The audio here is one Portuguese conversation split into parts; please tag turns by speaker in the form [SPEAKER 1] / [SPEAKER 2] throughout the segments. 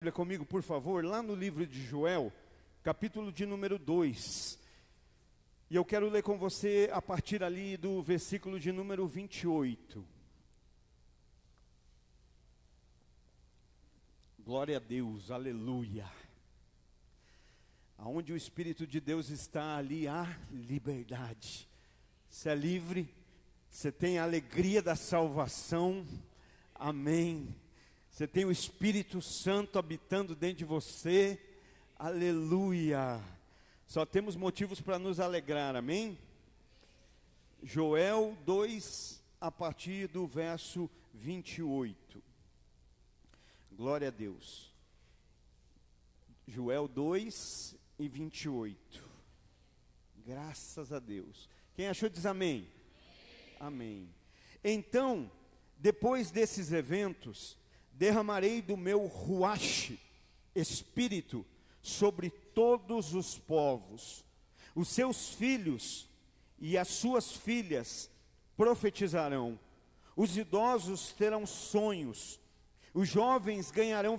[SPEAKER 1] Bíblia comigo, por favor, lá no livro de Joel, capítulo de número 2. E eu quero ler com você a partir ali do versículo de número 28. Glória a Deus, aleluia. Aonde o Espírito de Deus está, ali há liberdade. Você é livre, você tem a alegria da salvação, amém. Você tem o Espírito Santo habitando dentro de você, aleluia. Só temos motivos para nos alegrar, amém? Joel 2, a partir do verso 28. Glória a Deus. Joel 2 e 28. Graças a Deus. Quem achou diz amém. Amém. Então, depois desses eventos, derramarei do meu ruach, espírito, sobre todos os povos. Os seus filhos e as suas filhas profetizarão. Os idosos terão sonhos. Os jovens ganharão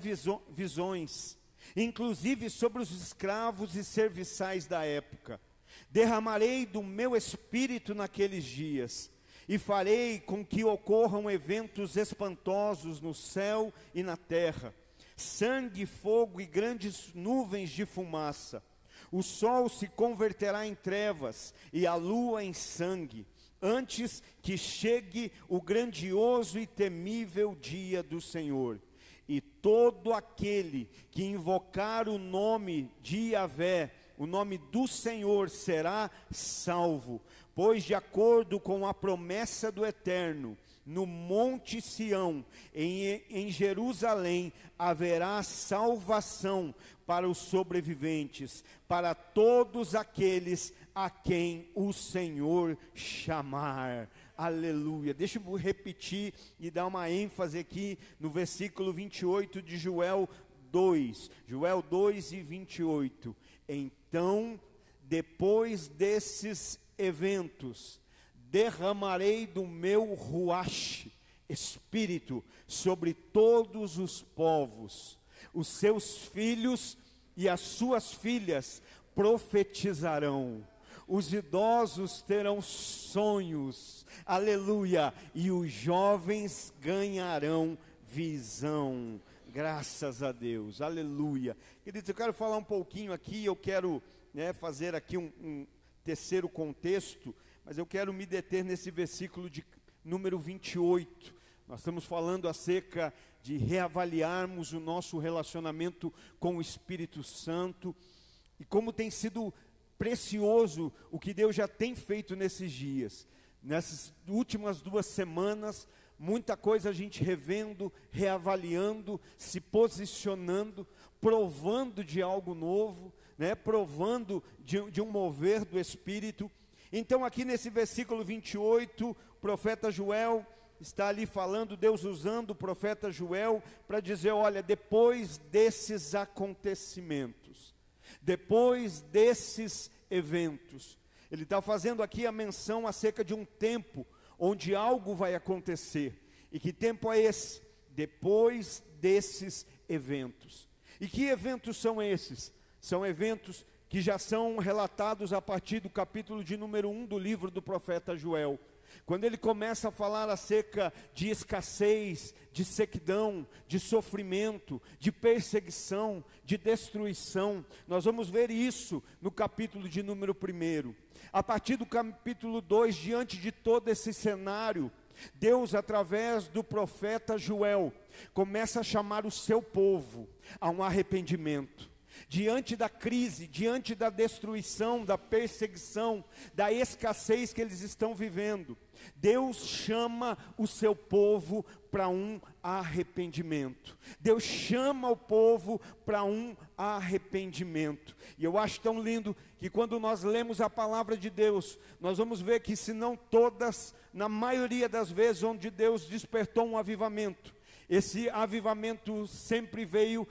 [SPEAKER 1] visões, inclusive sobre os escravos e serviçais da época. Derramarei do meu espírito naqueles dias, e farei com que ocorram eventos espantosos no céu e na terra, sangue, fogo e grandes nuvens de fumaça. O sol se converterá em trevas e a lua em sangue, antes que chegue o grandioso e temível dia do Senhor. E todo aquele que invocar o nome de Yahvé, o nome do Senhor, será salvo. Pois de acordo com a promessa do Eterno, no Monte Sião, em Jerusalém, haverá salvação para os sobreviventes, para todos aqueles a quem o Senhor chamar. Aleluia. Deixa eu repetir e dar uma ênfase aqui no versículo 28 de Joel 2. Joel 2 e 28. Então, depois desses eventos, derramarei do meu ruach, espírito, sobre todos os povos. Os seus filhos e as suas filhas profetizarão. Os idosos terão sonhos, aleluia, e os jovens ganharão visão. Graças a Deus, aleluia. Queridos, eu quero falar um pouquinho aqui, eu quero fazer aqui um terceiro contexto, mas eu quero me deter nesse versículo de número 28. Nós estamos falando acerca de reavaliarmos o nosso relacionamento com o Espírito Santo, e como tem sido precioso o que Deus já tem feito nesses dias. Nessas últimas 2 semanas, muita coisa a gente revendo, reavaliando, se posicionando, provando de algo novo, provando de um mover do Espírito. Então aqui nesse versículo 28, o profeta Joel está ali falando, Deus usando o profeta Joel para dizer, olha, depois desses acontecimentos, depois desses eventos, ele está fazendo aqui a menção acerca de um tempo onde algo vai acontecer. E que tempo é esse? Depois desses eventos. E que eventos são esses? São eventos que já são relatados a partir do capítulo de número 1 do livro do profeta Joel. Quando ele começa a falar acerca de escassez, de sequidão, de sofrimento, de perseguição, de destruição, nós vamos ver isso no capítulo de número 1. A partir do capítulo 2, diante de todo esse cenário, Deus, através do profeta Joel, começa a chamar o seu povo a um arrependimento. Diante da crise, diante da destruição, da perseguição, da escassez que eles estão vivendo, Deus chama o seu povo para um arrependimento. Deus chama o povo para um arrependimento. E eu acho tão lindo que quando nós lemos a palavra de Deus, nós vamos ver que, se não todas, na maioria das vezes onde Deus despertou um avivamento, esse avivamento sempre veio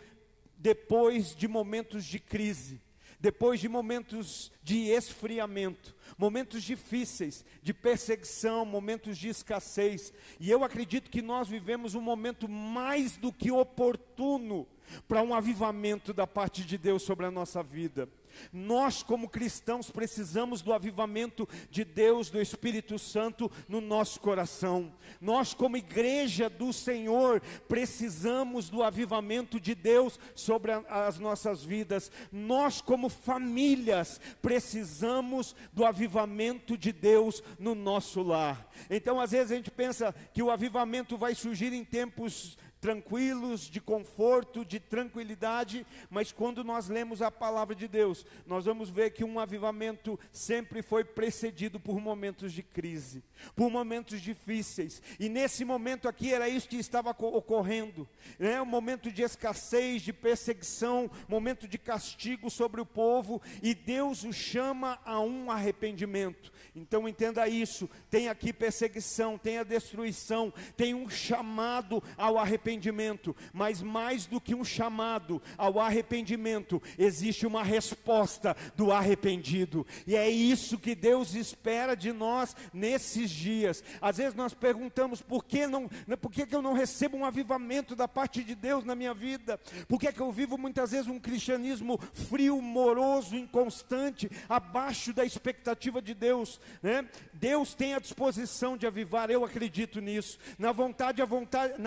[SPEAKER 1] depois de momentos de crise, depois de momentos de esfriamento, momentos difíceis, de perseguição, momentos de escassez. E eu acredito que nós vivemos um momento mais do que oportuno para um avivamento da parte de Deus sobre a nossa vida. Nós, como cristãos, precisamos do avivamento de Deus, do Espírito Santo no nosso coração. Nós, como igreja do Senhor, precisamos do avivamento de Deus sobre as nossas vidas. Nós, como famílias, precisamos do avivamento de Deus no nosso lar. Então, às vezes a gente pensa que o avivamento vai surgir em tempos tranquilos, de conforto, de tranquilidade, mas quando nós lemos a palavra de Deus, nós vamos ver que um avivamento sempre foi precedido por momentos de crise, por momentos difíceis, e nesse momento aqui era isso que estava ocorrendo, um momento de escassez, de perseguição, momento de castigo sobre o povo, e Deus o chama a um arrependimento. Então entenda isso, tem aqui perseguição, tem a destruição, tem um chamado ao arrependimento, mas mais do que um chamado ao arrependimento, existe uma resposta do arrependido, e é isso que Deus espera de nós nesses dias. Às vezes nós perguntamos, por que eu não recebo um avivamento da parte de Deus na minha vida? Por que eu vivo muitas vezes um cristianismo frio, moroso, inconstante, abaixo da expectativa de Deus? Deus tem a disposição de avivar, eu acredito nisso. Na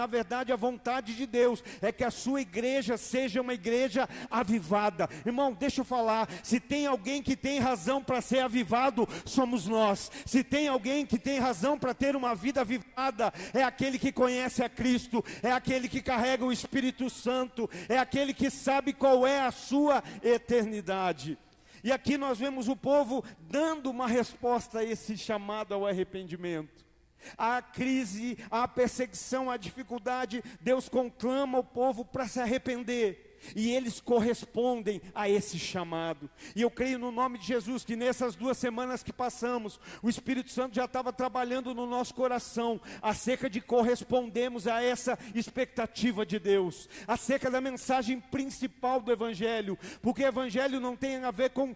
[SPEAKER 1] verdade, a vontade de Deus é que a sua igreja seja uma igreja avivada. Irmão, deixa eu falar, se tem alguém que tem razão para ser avivado, somos nós. Se tem alguém que tem razão para ter uma vida avivada, é aquele que conhece a Cristo, é aquele que carrega o Espírito Santo, é aquele que sabe qual é a sua eternidade. E aqui nós vemos o povo dando uma resposta a esse chamado ao arrependimento. A crise, a perseguição, a dificuldade, Deus conclama o povo para se arrepender. E eles correspondem a esse chamado. E eu creio no nome de Jesus que nessas 2 semanas que passamos, o Espírito Santo já estava trabalhando no nosso coração acerca de correspondermos a essa expectativa de Deus, acerca da mensagem principal do Evangelho, porque Evangelho não tem a ver com,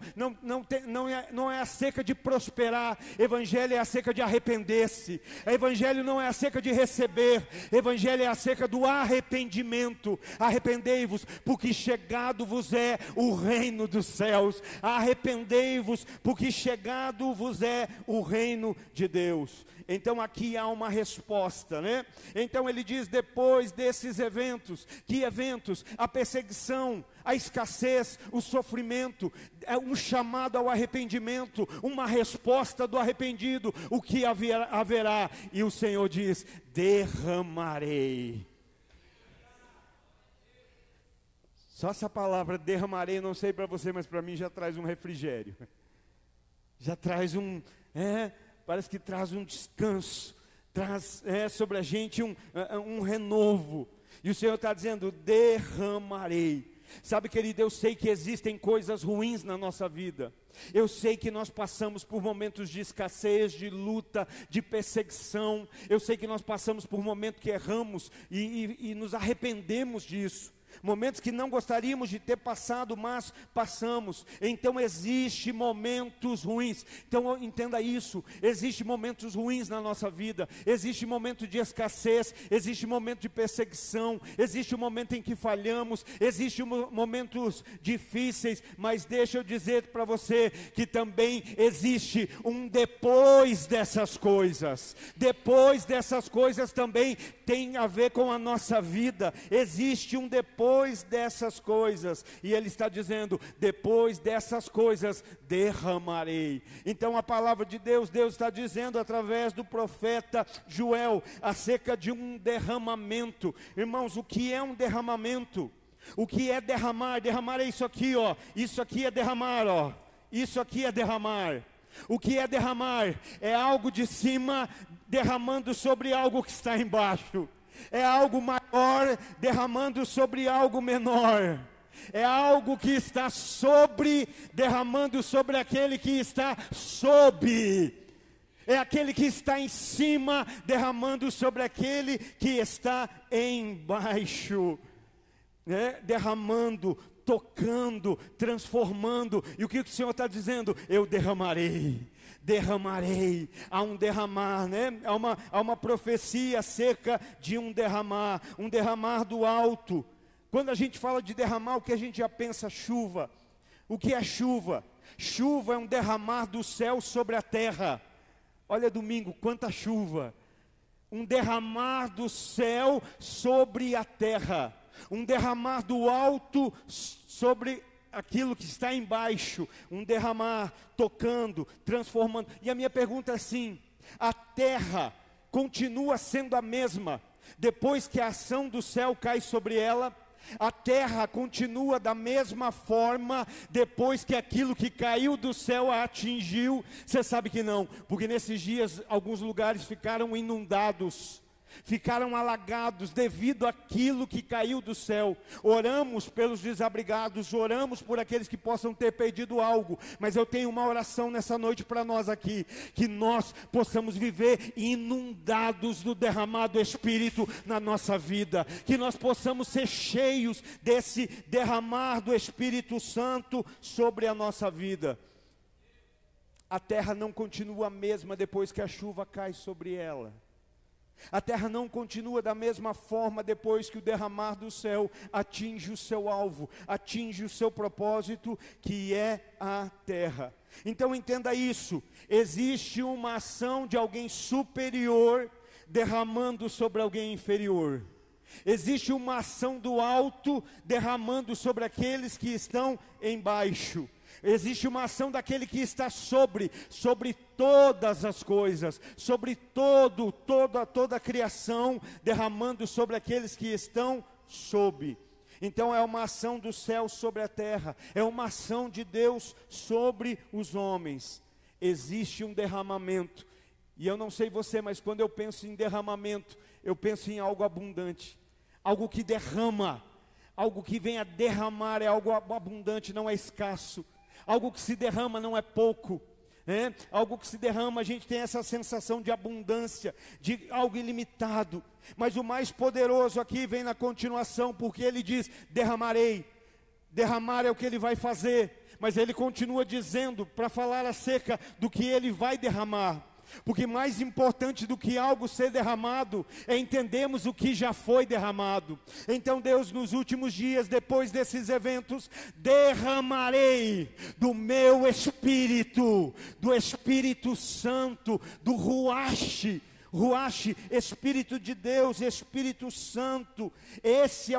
[SPEAKER 1] não é acerca de prosperar, Evangelho é acerca de arrepender-se, Evangelho não é acerca de receber, Evangelho é acerca do arrependimento. Arrependei-vos, porque chegado vos é o reino dos céus. Arrependei-vos, porque chegado vos é o reino de Deus. Então aqui há uma resposta, Então ele diz, depois desses eventos, que eventos? A perseguição, a escassez, o sofrimento, é um chamado ao arrependimento, uma resposta do arrependido, o que haverá? E o Senhor diz, derramarei. Só essa palavra derramarei, não sei para você, mas para mim já traz um refrigério. Já traz parece que traz um descanso, traz sobre a gente um renovo. E o Senhor está dizendo, derramarei. Sabe, querido, eu sei que existem coisas ruins na nossa vida. Eu sei que nós passamos por momentos de escassez, de luta, de perseguição. Eu sei que nós passamos por momentos que erramos e nos arrependemos disso. Momentos que não gostaríamos de ter passado, mas passamos. Então existem momentos ruins. Então entenda isso, existem momentos ruins na nossa vida. Existe momento de escassez, existe momento de perseguição, existe um momento em que falhamos, existem momentos difíceis. Mas deixa eu dizer para você que também existe um depois dessas coisas. Depois dessas coisas também tem a ver com a nossa vida. Existe um depois dessas coisas, e ele está dizendo, depois dessas coisas derramarei. Então a palavra de Deus está dizendo através do profeta Joel, acerca de um derramamento. Irmãos, o que é um derramamento? O que é derramar? Derramar é isso aqui, isso aqui é derramar, isso aqui é derramar. O que é derramar? É algo de cima derramando sobre algo que está embaixo. É algo maior derramando sobre algo menor. É algo que está sobre, derramando sobre aquele que está sob. É aquele que está em cima, derramando sobre aquele que está embaixo. Derramando, tocando, transformando. E o que o Senhor está dizendo? Eu derramarei. Derramarei, há um derramar, há uma profecia acerca de um derramar do alto. Quando a gente fala de derramar, o que a gente já pensa? Chuva. O que é chuva? Chuva é um derramar do céu sobre a terra. Olha domingo, quanta chuva. Um derramar do céu sobre a terra. Um derramar do alto sobre aquilo que está embaixo. Um derramar tocando, transformando. E a minha pergunta é assim: a terra continua sendo a mesma depois que a ação do céu cai sobre ela? A terra continua da mesma forma depois que aquilo que caiu do céu a atingiu? Você sabe que não, porque nesses dias alguns lugares ficaram inundados, ficaram alagados devido àquilo que caiu do céu. Oramos pelos desabrigados, oramos por aqueles que possam ter perdido algo, mas eu tenho uma oração nessa noite para nós aqui, que nós possamos viver inundados do derramado Espírito na nossa vida, que nós possamos ser cheios desse derramar do Espírito Santo sobre a nossa vida. A terra não continua a mesma depois que a chuva cai sobre ela. A terra não continua da mesma forma depois que o derramar do céu atinge o seu alvo, atinge o seu propósito, que é a terra. Então entenda isso: existe uma ação de alguém superior derramando sobre alguém inferior. Existe uma ação do alto derramando sobre aqueles que estão embaixo. Existe uma ação daquele que está sobre todas as coisas, sobre toda a criação, derramando sobre aqueles que estão sob. Então é uma ação do céu sobre a terra, é uma ação de Deus sobre os homens. Existe um derramamento, e eu não sei você, mas quando eu penso em derramamento, eu penso em algo abundante, algo que derrama, algo que vem a derramar, é algo abundante, não é escasso. Algo que se derrama não é pouco, né? Algo que se derrama, a gente tem essa sensação de abundância, de algo ilimitado. Mas o mais poderoso aqui vem na continuação, porque ele diz: derramarei. Derramar é o que ele vai fazer, mas ele continua dizendo para falar acerca do que ele vai derramar. Porque mais importante do que algo ser derramado é entendermos o que já foi derramado. Então Deus, nos últimos dias, depois desses eventos, derramarei do meu Espírito, do Espírito Santo, do Ruach, Espírito de Deus, Espírito Santo. Esse é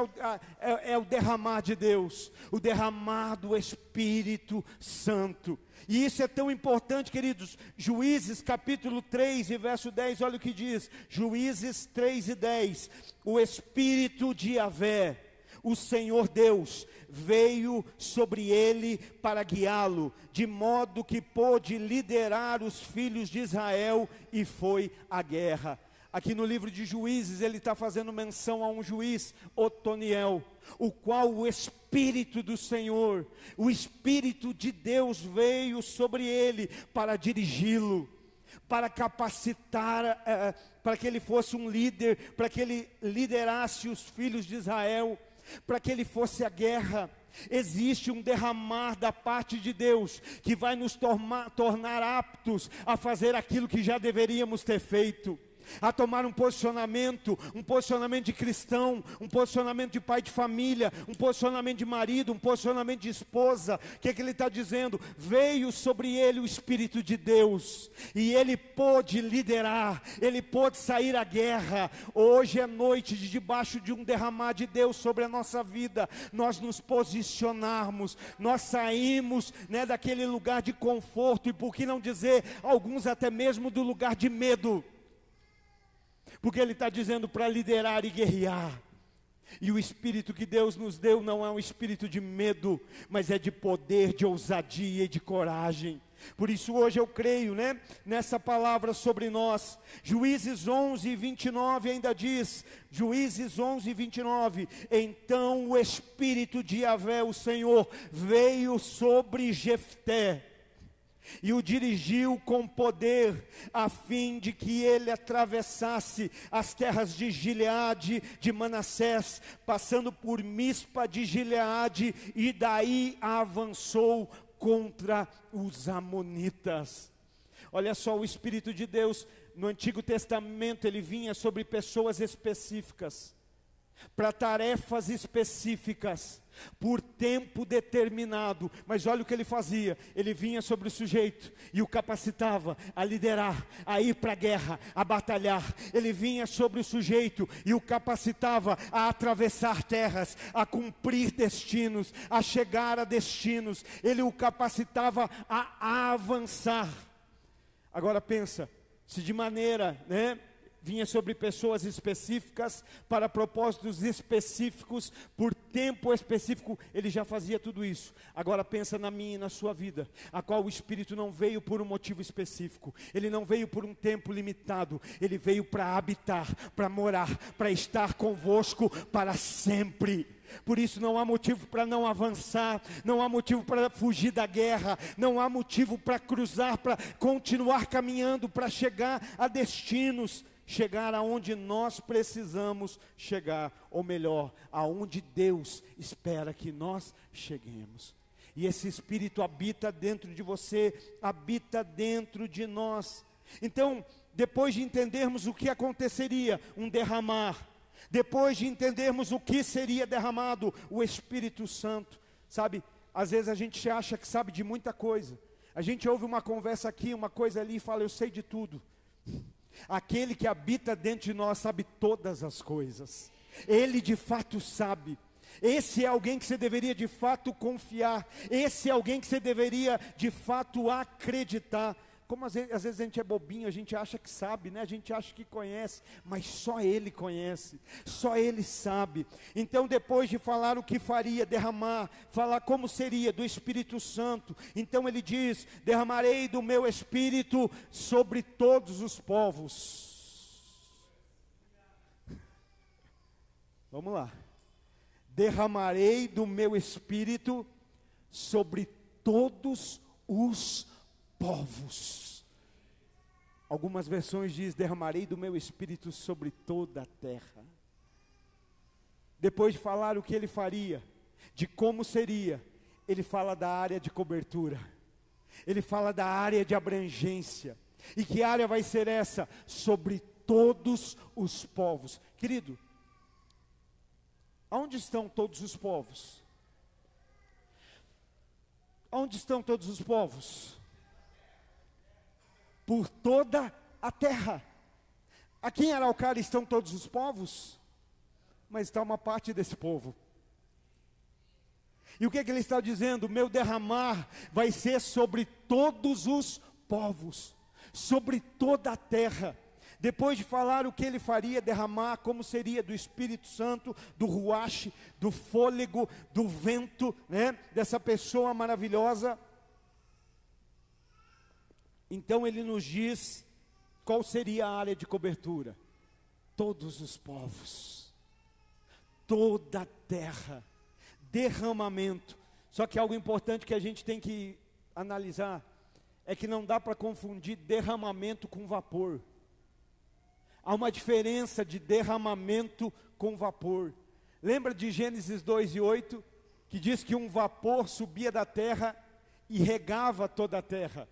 [SPEAKER 1] o derramar de Deus, o derramar do Espírito Santo. E isso é tão importante, queridos. Juízes capítulo 3 e verso 10, olha o que diz. Juízes 3 e 10. O Espírito de Yahvé, o Senhor Deus, veio sobre ele para guiá-lo, de modo que pôde liderar os filhos de Israel, e foi à guerra. Aqui no livro de Juízes, ele está fazendo menção a um juiz, Otoniel, o qual o Espírito do Senhor, o Espírito de Deus veio sobre ele para dirigi-lo, para capacitar, para que ele fosse um líder, para que ele liderasse os filhos de Israel, para que ele fosse à guerra. Existe um derramar da parte de Deus, que vai nos tornar aptos a fazer aquilo que já deveríamos ter feito, a tomar um posicionamento de cristão, um posicionamento de pai de família, um posicionamento de marido, um posicionamento de esposa. O que é que ele está dizendo? Veio sobre ele o Espírito de Deus, e ele pôde liderar, ele pôde sair à guerra. Hoje é noite de debaixo de um derramar de Deus sobre a nossa vida, nós nos posicionarmos, nós saímos, daquele lugar de conforto, e por que não dizer, alguns até mesmo do lugar de medo, porque ele está dizendo para liderar e guerrear. E o Espírito que Deus nos deu não é um espírito de medo, mas é de poder, de ousadia e de coragem. Por isso hoje eu creio, nessa palavra sobre nós. Juízes 11, 29 ainda diz, Juízes 11, 29, então o Espírito de Yahvé, o Senhor, veio sobre Jefté, e o dirigiu com poder, a fim de que ele atravessasse as terras de Gileade, de Manassés, passando por Mispa de Gileade, e daí avançou contra os amonitas. Olha só, o Espírito de Deus, no Antigo Testamento, ele vinha sobre pessoas específicas. para tarefas específicas, por tempo determinado. Mas olha o que ele fazia: ele vinha sobre o sujeito e o capacitava a liderar, a ir para a guerra, a batalhar. Ele vinha sobre o sujeito e o capacitava a atravessar terras, a cumprir destinos, a chegar a destinos. Ele o capacitava a avançar. Agora pensa, se de maneira, vinha sobre pessoas específicas, para propósitos específicos, por tempo específico, ele já fazia tudo isso. Agora pensa na minha e na sua vida, a qual o Espírito não veio por um motivo específico, ele não veio por um tempo limitado, ele veio para habitar, para morar, para estar convosco para sempre. Por isso não há motivo para não avançar, não há motivo para fugir da guerra, não há motivo para cruzar, para continuar caminhando, para chegar a destinos, chegar aonde nós precisamos chegar, ou melhor, aonde Deus espera que nós cheguemos. E esse Espírito habita dentro de você, habita dentro de nós. Então, depois de entendermos o que aconteceria, um derramar, depois de entendermos o que seria derramado, o Espírito Santo, sabe, às vezes a gente acha que sabe de muita coisa, a gente ouve uma conversa aqui, uma coisa ali e fala, eu sei de tudo. Aquele que habita dentro de nós sabe todas as coisas, ele de fato sabe. Esse é alguém que você deveria de fato confiar, esse é alguém que você deveria de fato acreditar. Como às vezes a gente é bobinho, a gente acha que sabe, a gente acha que conhece, mas só Ele conhece, só Ele sabe. Então depois de falar o que faria, derramar, falar como seria do Espírito Santo, então ele diz, derramarei do meu Espírito sobre todos os povos. Vamos lá, derramarei do meu Espírito sobre todos os povos. Algumas versões diz, derramarei do meu Espírito sobre toda a terra. Depois de falar o que ele faria, de como seria, ele fala da área de cobertura, ele fala da área de abrangência. E que área vai ser essa? Sobre todos os povos. Querido, aonde estão todos os povos? Onde estão todos os povos? Por toda a terra. Aqui em Araucária estão todos os povos, mas está uma parte desse povo. E o que ele está dizendo? Meu derramar vai ser sobre todos os povos, sobre toda a terra. Depois de falar o que ele faria, derramar, como seria do Espírito Santo, do ruache, do fôlego, do vento, dessa pessoa maravilhosa. Então ele nos diz qual seria a área de cobertura. Todos os povos, toda a terra, derramamento. Só que algo importante que a gente tem que analisar, é que não dá para confundir derramamento com vapor. Há uma diferença de derramamento com vapor. Lembra de Gênesis 2:8, que diz que um vapor subia da terra e regava toda a terra.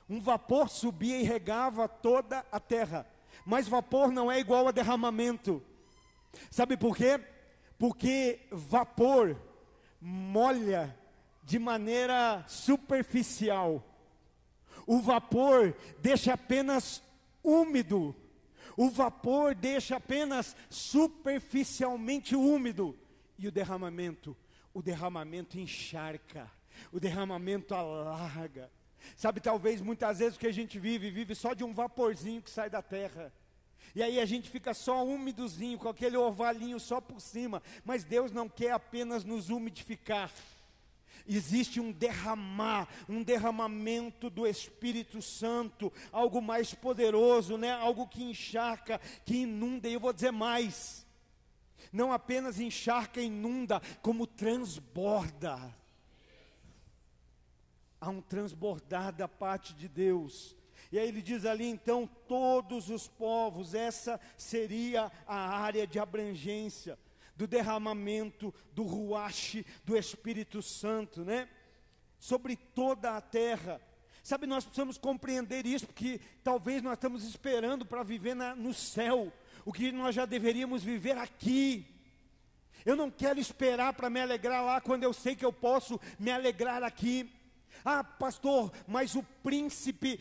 [SPEAKER 1] Um vapor subia e regava toda a terra. Mas vapor não é igual a derramamento. Sabe por quê? Porque vapor molha de maneira superficial. O vapor deixa apenas úmido. O vapor deixa apenas superficialmente úmido. E o derramamento encharca. O derramamento alarga. Sabe, talvez muitas vezes o que a gente vive só de um vaporzinho que sai da terra. E aí a gente fica só úmidozinho, com aquele orvalhinho só por cima. Mas Deus não quer apenas nos umidificar. Existe um derramamento do Espírito Santo, algo mais poderoso, algo que encharca, que inunda. E eu vou dizer mais, não apenas encharca e inunda, como transborda. Há um transbordar da parte de Deus. E aí ele diz ali, então, todos os povos, essa seria a área de abrangência do derramamento, do ruache, do Espírito Santo, sobre toda a terra. Sabe, nós precisamos compreender isso, porque talvez nós estamos esperando para viver no céu, o que nós já deveríamos viver aqui. Eu não quero esperar para me alegrar lá, quando eu sei que eu posso me alegrar aqui. Ah, pastor, mas o príncipe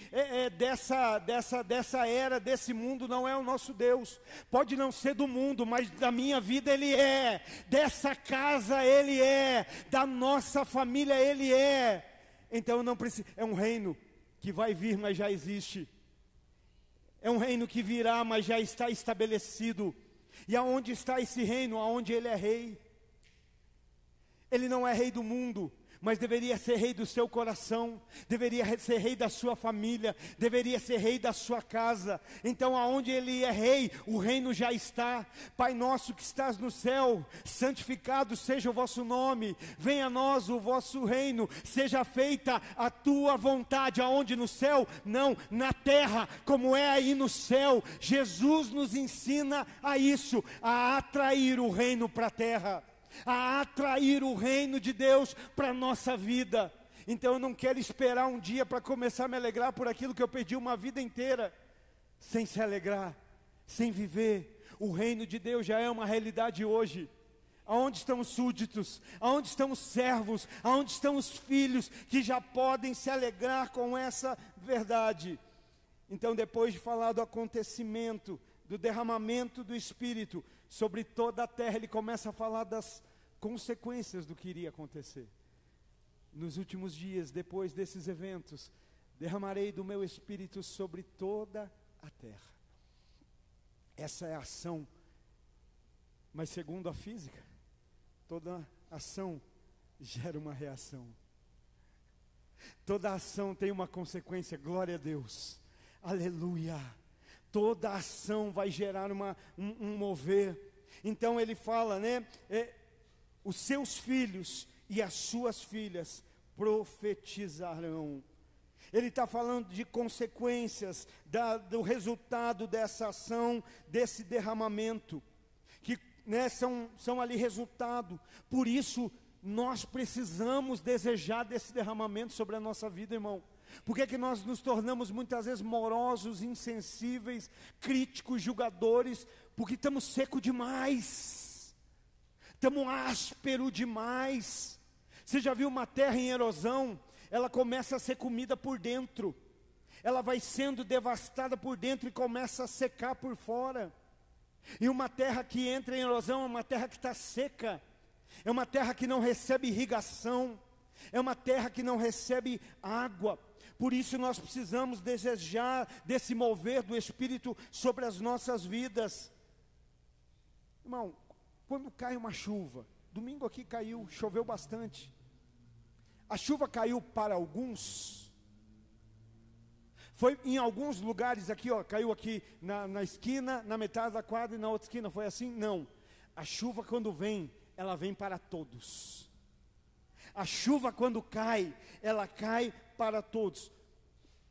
[SPEAKER 1] dessa era, desse mundo, não é o nosso Deus. Pode não ser do mundo, mas da minha vida Ele é. Dessa casa Ele é. Da nossa família Ele é. Então eu não preciso. É um reino que vai vir, mas já existe. É um reino que virá, mas já está estabelecido. E aonde está esse reino? Aonde Ele é rei. Ele não é rei do mundo, mas deveria ser rei do seu coração, deveria ser rei da sua família, deveria ser rei da sua casa. Então aonde Ele é rei, o reino já está. Pai nosso que estás no céu, santificado seja o vosso nome, venha a nós o vosso reino, seja feita a tua vontade, aonde no céu? Não, na terra, como é aí no céu. Jesus nos ensina a isso, a atrair o reino para a terra, a atrair o reino de Deus para a nossa vida. Então eu não quero esperar um dia para começar a me alegrar por aquilo que eu perdi uma vida inteira, sem se alegrar, sem viver. O reino de Deus já é uma realidade hoje. Aonde estão os súditos? Aonde estão os servos? Aonde estão os filhos que já podem se alegrar com essa verdade? Então, depois de falar do acontecimento, do derramamento do Espírito sobre toda a terra, ele começa a falar das consequências do que iria acontecer. Nos últimos dias, depois desses eventos, derramarei do meu Espírito sobre toda a terra. Essa é a ação. Mas segundo a física, toda ação gera uma reação. Toda ação tem uma consequência, glória a Deus, aleluia. Toda ação vai gerar um mover. Então ele fala, né? Os seus filhos e as suas filhas profetizarão. Ele está falando de consequências, do resultado dessa ação, desse derramamento, que, né, são ali resultado. Por isso, nós precisamos desejar desse derramamento sobre a nossa vida, irmão. Por que é que nós nos tornamos muitas vezes morosos, insensíveis, críticos, julgadores? Porque estamos seco demais, estamos áspero demais. Você já viu uma terra em erosão? Ela começa a ser comida por dentro, ela vai sendo devastada por dentro e começa a secar por fora. E uma terra que entra em erosão é uma terra que está seca, é uma terra que não recebe irrigação, é uma terra que não recebe água. Por isso nós precisamos desejar desse mover do Espírito sobre as nossas vidas. Irmão, quando cai uma chuva, domingo aqui caiu, choveu bastante. A chuva caiu para alguns, foi em alguns lugares aqui, ó, caiu aqui na esquina, na metade da quadra, e na outra esquina, foi assim? Não, a chuva quando vem, ela vem para todos. A chuva quando cai, ela cai para todos.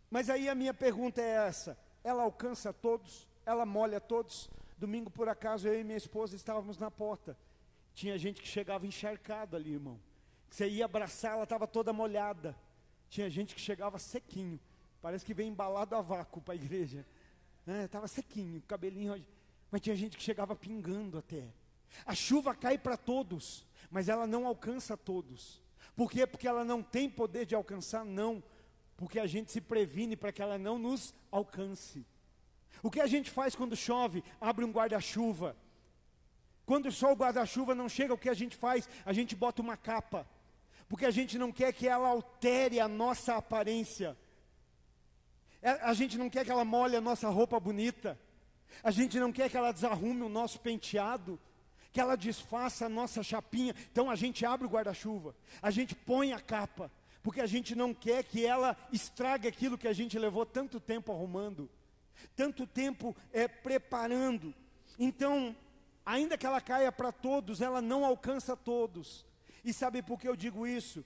[SPEAKER 1] Mas aí a minha pergunta é essa: ela alcança todos? Ela molha todos? Domingo por acaso eu e minha esposa estávamos na porta, tinha gente que chegava encharcado ali, irmão. Você ia abraçar, ela estava toda molhada. Tinha gente que chegava sequinho, parece que veio embalado a vácuo para a igreja, estava sequinho, cabelinho, mas tinha gente que chegava pingando até. A chuva cai para todos, mas ela não alcança todos. Por quê? Porque ela não tem poder de alcançar? Não, porque a gente se previne para que ela não nos alcance. O que a gente faz quando chove? Abre um guarda-chuva. Quando só o guarda-chuva não chega, o que a gente faz? A gente bota uma capa, porque a gente não quer que ela altere a nossa aparência. A gente não quer que ela molhe a nossa roupa bonita. A gente não quer que ela desarrume o nosso penteado, que ela desfaça a nossa chapinha. Então a gente abre o guarda-chuva, a gente põe a capa, porque a gente não quer que ela estrague aquilo que a gente levou tanto tempo arrumando, tanto tempo preparando. Então, ainda que ela caia para todos, ela não alcança todos. E sabe por que eu digo isso?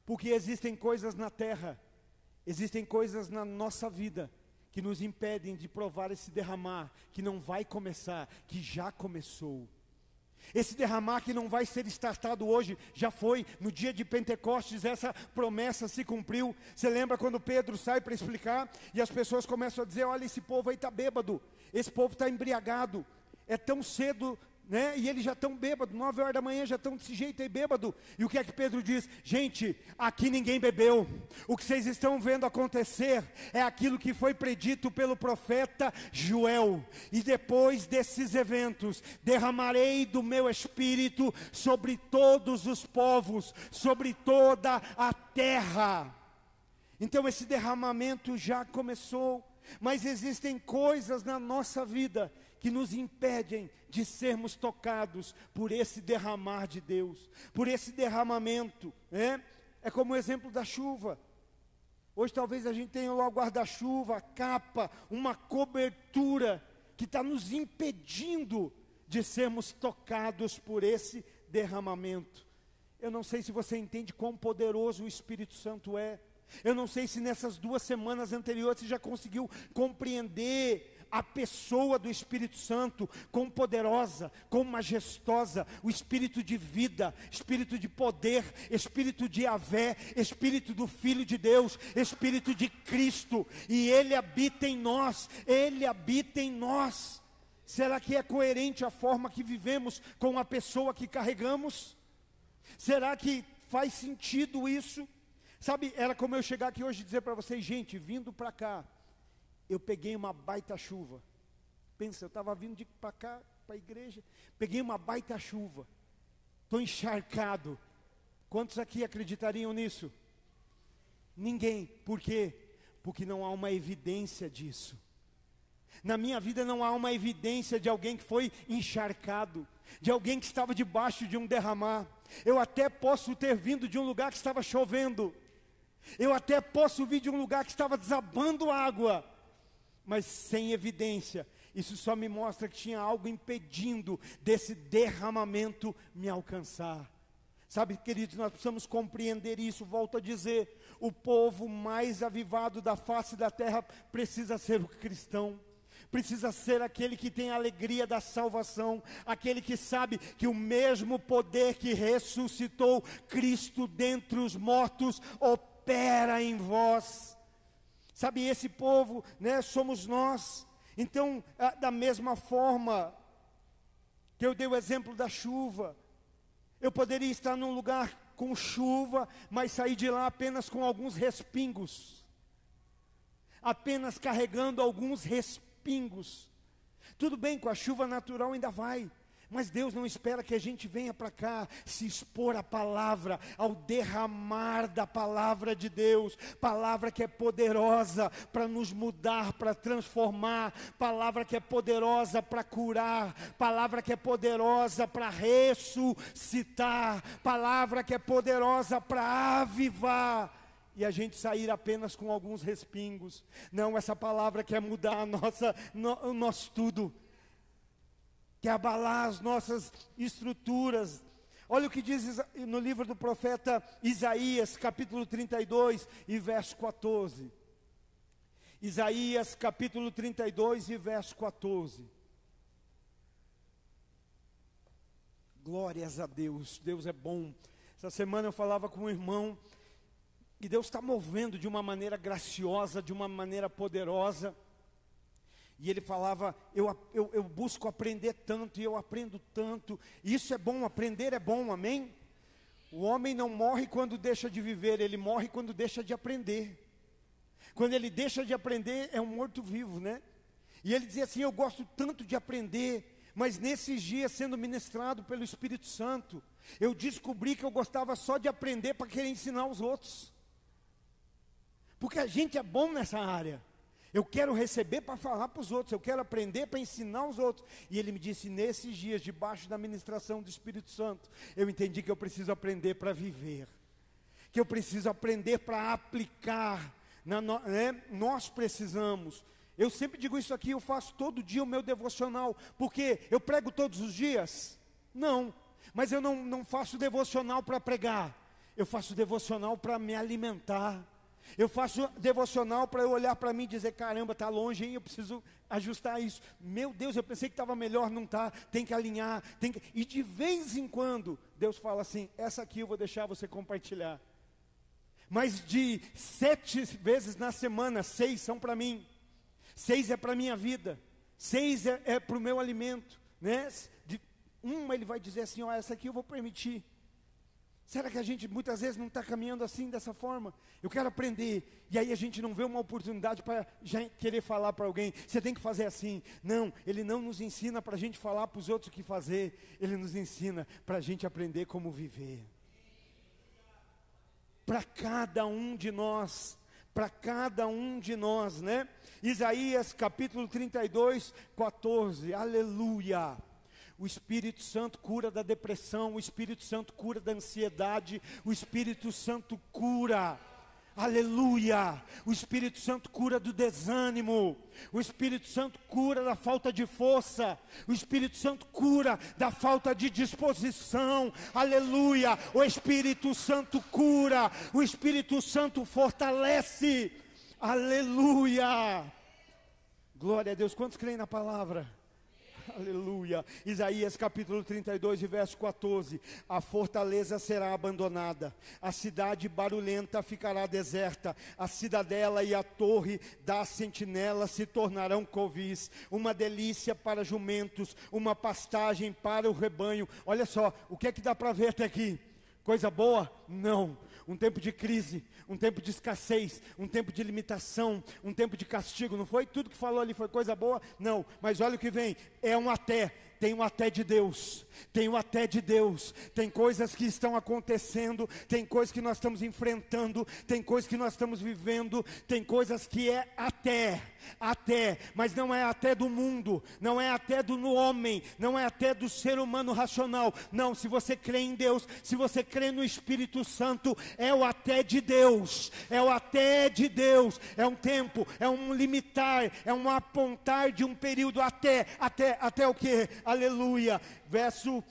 [SPEAKER 1] Porque existem coisas na terra, existem coisas na nossa vida que nos impedem de provar esse derramar, que não vai começar, que já começou. Esse derramar que não vai ser startado hoje, já foi. No dia de Pentecostes essa promessa se cumpriu. Você lembra quando Pedro sai para explicar, e as pessoas começam a dizer: olha, esse povo aí está bêbado, esse povo está embriagado. É tão cedo né? E eles já estão bêbados, 9 horas da manhã já estão desse jeito aí bêbado. E o que é que Pedro diz? Gente, aqui ninguém bebeu. O que vocês estão vendo acontecer é aquilo que foi predito pelo profeta Joel. E depois desses eventos, derramarei do meu espírito sobre todos os povos, sobre toda a terra. Então esse derramamento já começou. Mas existem coisas na nossa vida que nos impedem de sermos tocados por esse derramar de Deus, por esse derramamento, né? É como o exemplo da chuva. Hoje talvez a gente tenha lá o guarda-chuva, a capa, uma cobertura que está nos impedindo de sermos tocados por esse derramamento. Eu não sei se você entende quão poderoso o Espírito Santo é. Eu não sei se nessas 2 semanas anteriores você já conseguiu compreender a pessoa do Espírito Santo, quão poderosa, quão majestosa, o Espírito de vida, Espírito de poder, Espírito de Yahvé, Espírito do Filho de Deus, Espírito de Cristo, e Ele habita em nós, Ele habita em nós. Será que é coerente a forma que vivemos com a pessoa que carregamos? Será que faz sentido isso? Sabe, era como eu chegar aqui hoje e dizer para vocês, gente, vindo para cá, eu peguei uma baita chuva. Pensa, eu estava vindo para cá, para a igreja, peguei uma baita chuva, estou encharcado. Quantos aqui acreditariam nisso? Ninguém. Por quê? Porque não há uma evidência disso. Na minha vida não há uma evidência de alguém que foi encharcado, de alguém que estava debaixo de um derramar. Eu até posso ter vindo de um lugar que estava chovendo, eu até posso vir de um lugar que estava desabando água, mas sem evidência. Isso só me mostra que tinha algo impedindo desse derramamento me alcançar. Sabe, queridos, nós precisamos compreender isso. Volto a dizer, o povo mais avivado da face da terra precisa ser o cristão. Precisa ser aquele que tem a alegria da salvação, aquele que sabe que o mesmo poder que ressuscitou Cristo dentre os mortos opera em vós. Sabe, esse povo, né, somos nós. Então, da mesma forma que eu dei o exemplo da chuva, eu poderia estar num lugar com chuva, mas sair de lá apenas com alguns respingos, apenas carregando alguns respingos. Tudo bem, com a chuva natural ainda vai, mas Deus não espera que a gente venha para cá se expor à palavra, ao derramar da palavra de Deus, palavra que é poderosa para nos mudar, para transformar, palavra que é poderosa para curar, palavra que é poderosa para ressuscitar, palavra que é poderosa para avivar. E a gente sair apenas com alguns respingos. Não, essa palavra quer mudar o nosso tudo, quer abalar as nossas estruturas. Olha o que diz no livro do profeta Isaías, capítulo 32 e verso 14. Isaías, capítulo 32 e verso 14. Glórias a Deus, Deus é bom. Essa semana eu falava com um irmão, e Deus está movendo de uma maneira graciosa, de uma maneira poderosa. E ele falava, eu busco aprender tanto, e eu aprendo tanto. E isso é bom, aprender é bom, amém? O homem não morre quando deixa de viver, ele morre quando deixa de aprender. Quando ele deixa de aprender, é um morto-vivo, né? E ele dizia assim, eu gosto tanto de aprender, mas nesses dias, sendo ministrado pelo Espírito Santo, eu descobri que eu gostava só de aprender para querer ensinar os outros. Porque a gente é bom nessa área. Eu quero receber para falar para os outros, eu quero aprender para ensinar os outros. E ele me disse, nesses dias, debaixo da ministração do Espírito Santo, eu entendi que eu preciso aprender para viver, que eu preciso aprender para aplicar, nós precisamos. Eu sempre digo isso aqui, eu faço todo dia o meu devocional, porque eu prego todos os dias? Não, mas eu não faço devocional para pregar, eu faço devocional para me alimentar. Eu faço devocional para eu olhar para mim e dizer, caramba, está longe, hein? Eu preciso ajustar isso. Meu Deus, eu pensei que estava melhor, não está, tem que alinhar. E de vez em quando, Deus fala assim, essa aqui eu vou deixar você compartilhar. Mas de 7 vezes na semana, 6 são para mim. 6 é para a minha vida. 6 é para o meu alimento, né? Ele vai dizer assim, ó, essa aqui eu vou permitir. Será que a gente muitas vezes não está caminhando assim, dessa forma? Eu quero aprender, e aí a gente não vê uma oportunidade para já querer falar para alguém, você tem que fazer assim. Não, Ele não nos ensina para a gente falar para os outros o que fazer, Ele nos ensina para a gente aprender como viver. Para cada um de nós, né? Isaías capítulo 32, 14, aleluia. O Espírito Santo cura da depressão, o Espírito Santo cura da ansiedade, o Espírito Santo cura, aleluia. O Espírito Santo cura do desânimo, o Espírito Santo cura da falta de força, o Espírito Santo cura da falta de disposição, aleluia. O Espírito Santo cura, o Espírito Santo fortalece, aleluia. Glória a Deus. Quantos creem na palavra? Aleluia. Isaías capítulo 32 e verso 14. A fortaleza será abandonada, a cidade barulhenta ficará deserta, a cidadela e a torre da sentinela se tornarão covis, uma delícia para jumentos, uma pastagem para o rebanho. Olha só, o que é que dá para ver até aqui? Coisa boa? Não. Um tempo de crise, um tempo de escassez, um tempo de limitação, um tempo de castigo, não foi? Tudo que falou ali foi coisa boa? Não, mas olha o que vem, é um até. Tem um até de Deus, tem um até de Deus, tem coisas que estão acontecendo, tem coisas que nós estamos enfrentando, tem coisas que nós estamos vivendo, tem coisas que é até, mas não é até do mundo, não é até do homem, não é até do ser humano racional, não. Se você crê em Deus, se você crê no Espírito Santo, é o até de Deus, é o até de Deus, é um tempo, é um limitar, é um apontar de um período até o que? Aleluia, verso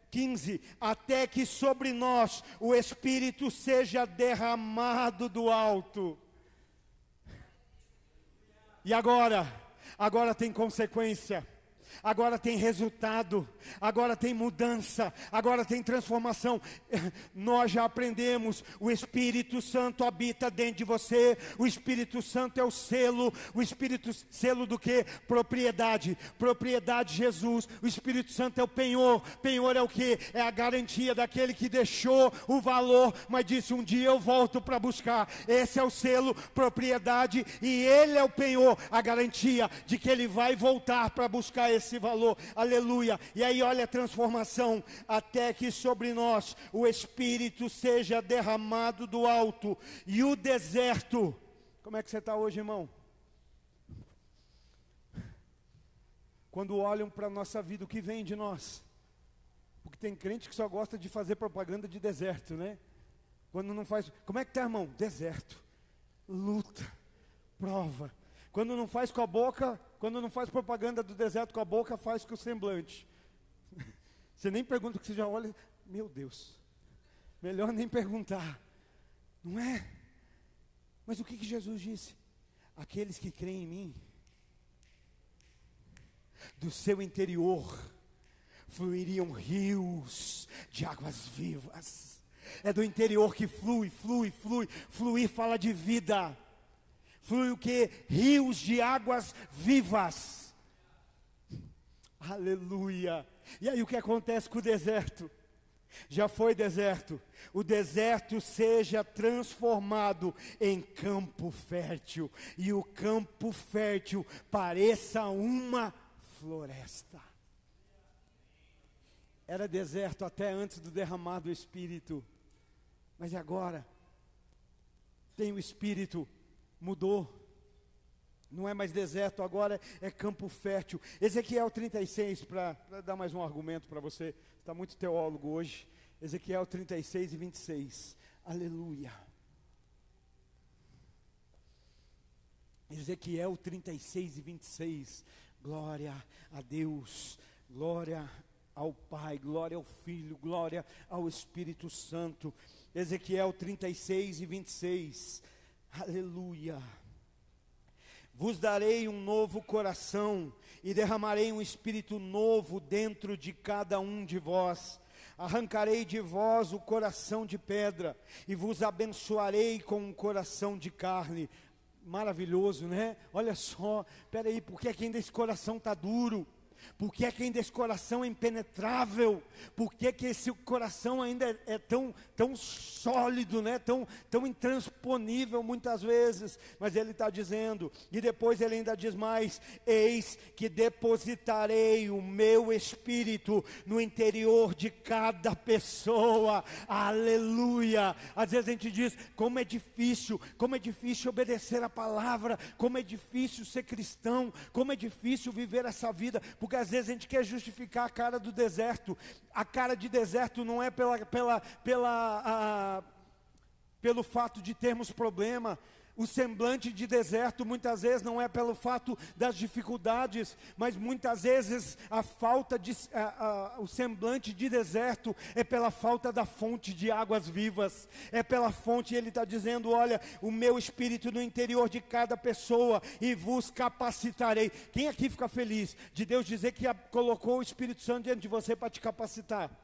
[SPEAKER 1] 15, até que sobre nós o Espírito seja derramado do alto. E agora tem consequência, agora tem resultado, agora tem mudança, agora tem transformação. Nós já aprendemos, o Espírito Santo habita dentro de você, o Espírito Santo é o selo, selo do que? Propriedade, Jesus, o Espírito Santo é o penhor é o que? É a garantia daquele que deixou o valor, mas disse, um dia eu volto para buscar. Esse é o selo, propriedade, e ele é o penhor, a garantia de que ele vai voltar para buscar esse valor, aleluia. E aí olha a transformação, até que sobre nós o Espírito seja derramado do alto, e o deserto, como é que você está hoje, irmão? Quando olham para a nossa vida, o que vem de nós? Porque tem crente que só gosta de fazer propaganda de deserto, né? Quando não faz, como é que está, irmão? Deserto, luta, prova. Quando não faz com a boca, quando não faz propaganda do deserto com a boca, faz com o semblante. Você nem pergunta, que você já olha, meu Deus, melhor nem perguntar, não é? Mas o que Jesus disse? Aqueles que creem em mim, do seu interior fluiriam rios de águas vivas. É do interior que flui. Fluir fala de vida. Flui o que? Rios de águas vivas. Aleluia. E aí o que acontece com o deserto? Já foi deserto. O deserto seja transformado em campo fértil, e o campo fértil pareça uma floresta. Era deserto até antes do derramar do Espírito, mas agora tem o Espírito, mudou, não é mais deserto, agora é campo fértil. Ezequiel 36, para dar mais um argumento para você, está muito teólogo hoje. Ezequiel 36 e 26, aleluia. Ezequiel 36 e 26, glória a Deus, glória ao Pai, glória ao Filho, glória ao Espírito Santo. Ezequiel 36 e 26, aleluia. Vos darei um novo coração, e derramarei um espírito novo dentro de cada um de vós. Arrancarei de vós o coração de pedra, e vos abençoarei com um coração de carne. Maravilhoso, né? Olha só, peraí, por que ainda esse coração está duro? Por que é que ainda esse coração é impenetrável? Por que é que esse coração ainda é tão sólido, né? tão intransponível muitas vezes? Mas ele está dizendo, e depois ele ainda diz mais: eis que depositarei o meu Espírito no interior de cada pessoa. Aleluia! Às vezes a gente diz, como é difícil obedecer a palavra, como é difícil ser cristão, como é difícil viver essa vida, porque às vezes a gente quer justificar a cara do deserto. A cara de deserto não é pelo fato de termos problema. O semblante de deserto muitas vezes não é pelo fato das dificuldades, mas muitas vezes o semblante de deserto é pela falta da fonte de águas vivas, é pela fonte. Ele está dizendo: olha, o meu Espírito no interior de cada pessoa, e vos capacitarei. Quem aqui fica feliz de Deus dizer que colocou o Espírito Santo diante de você para te capacitar?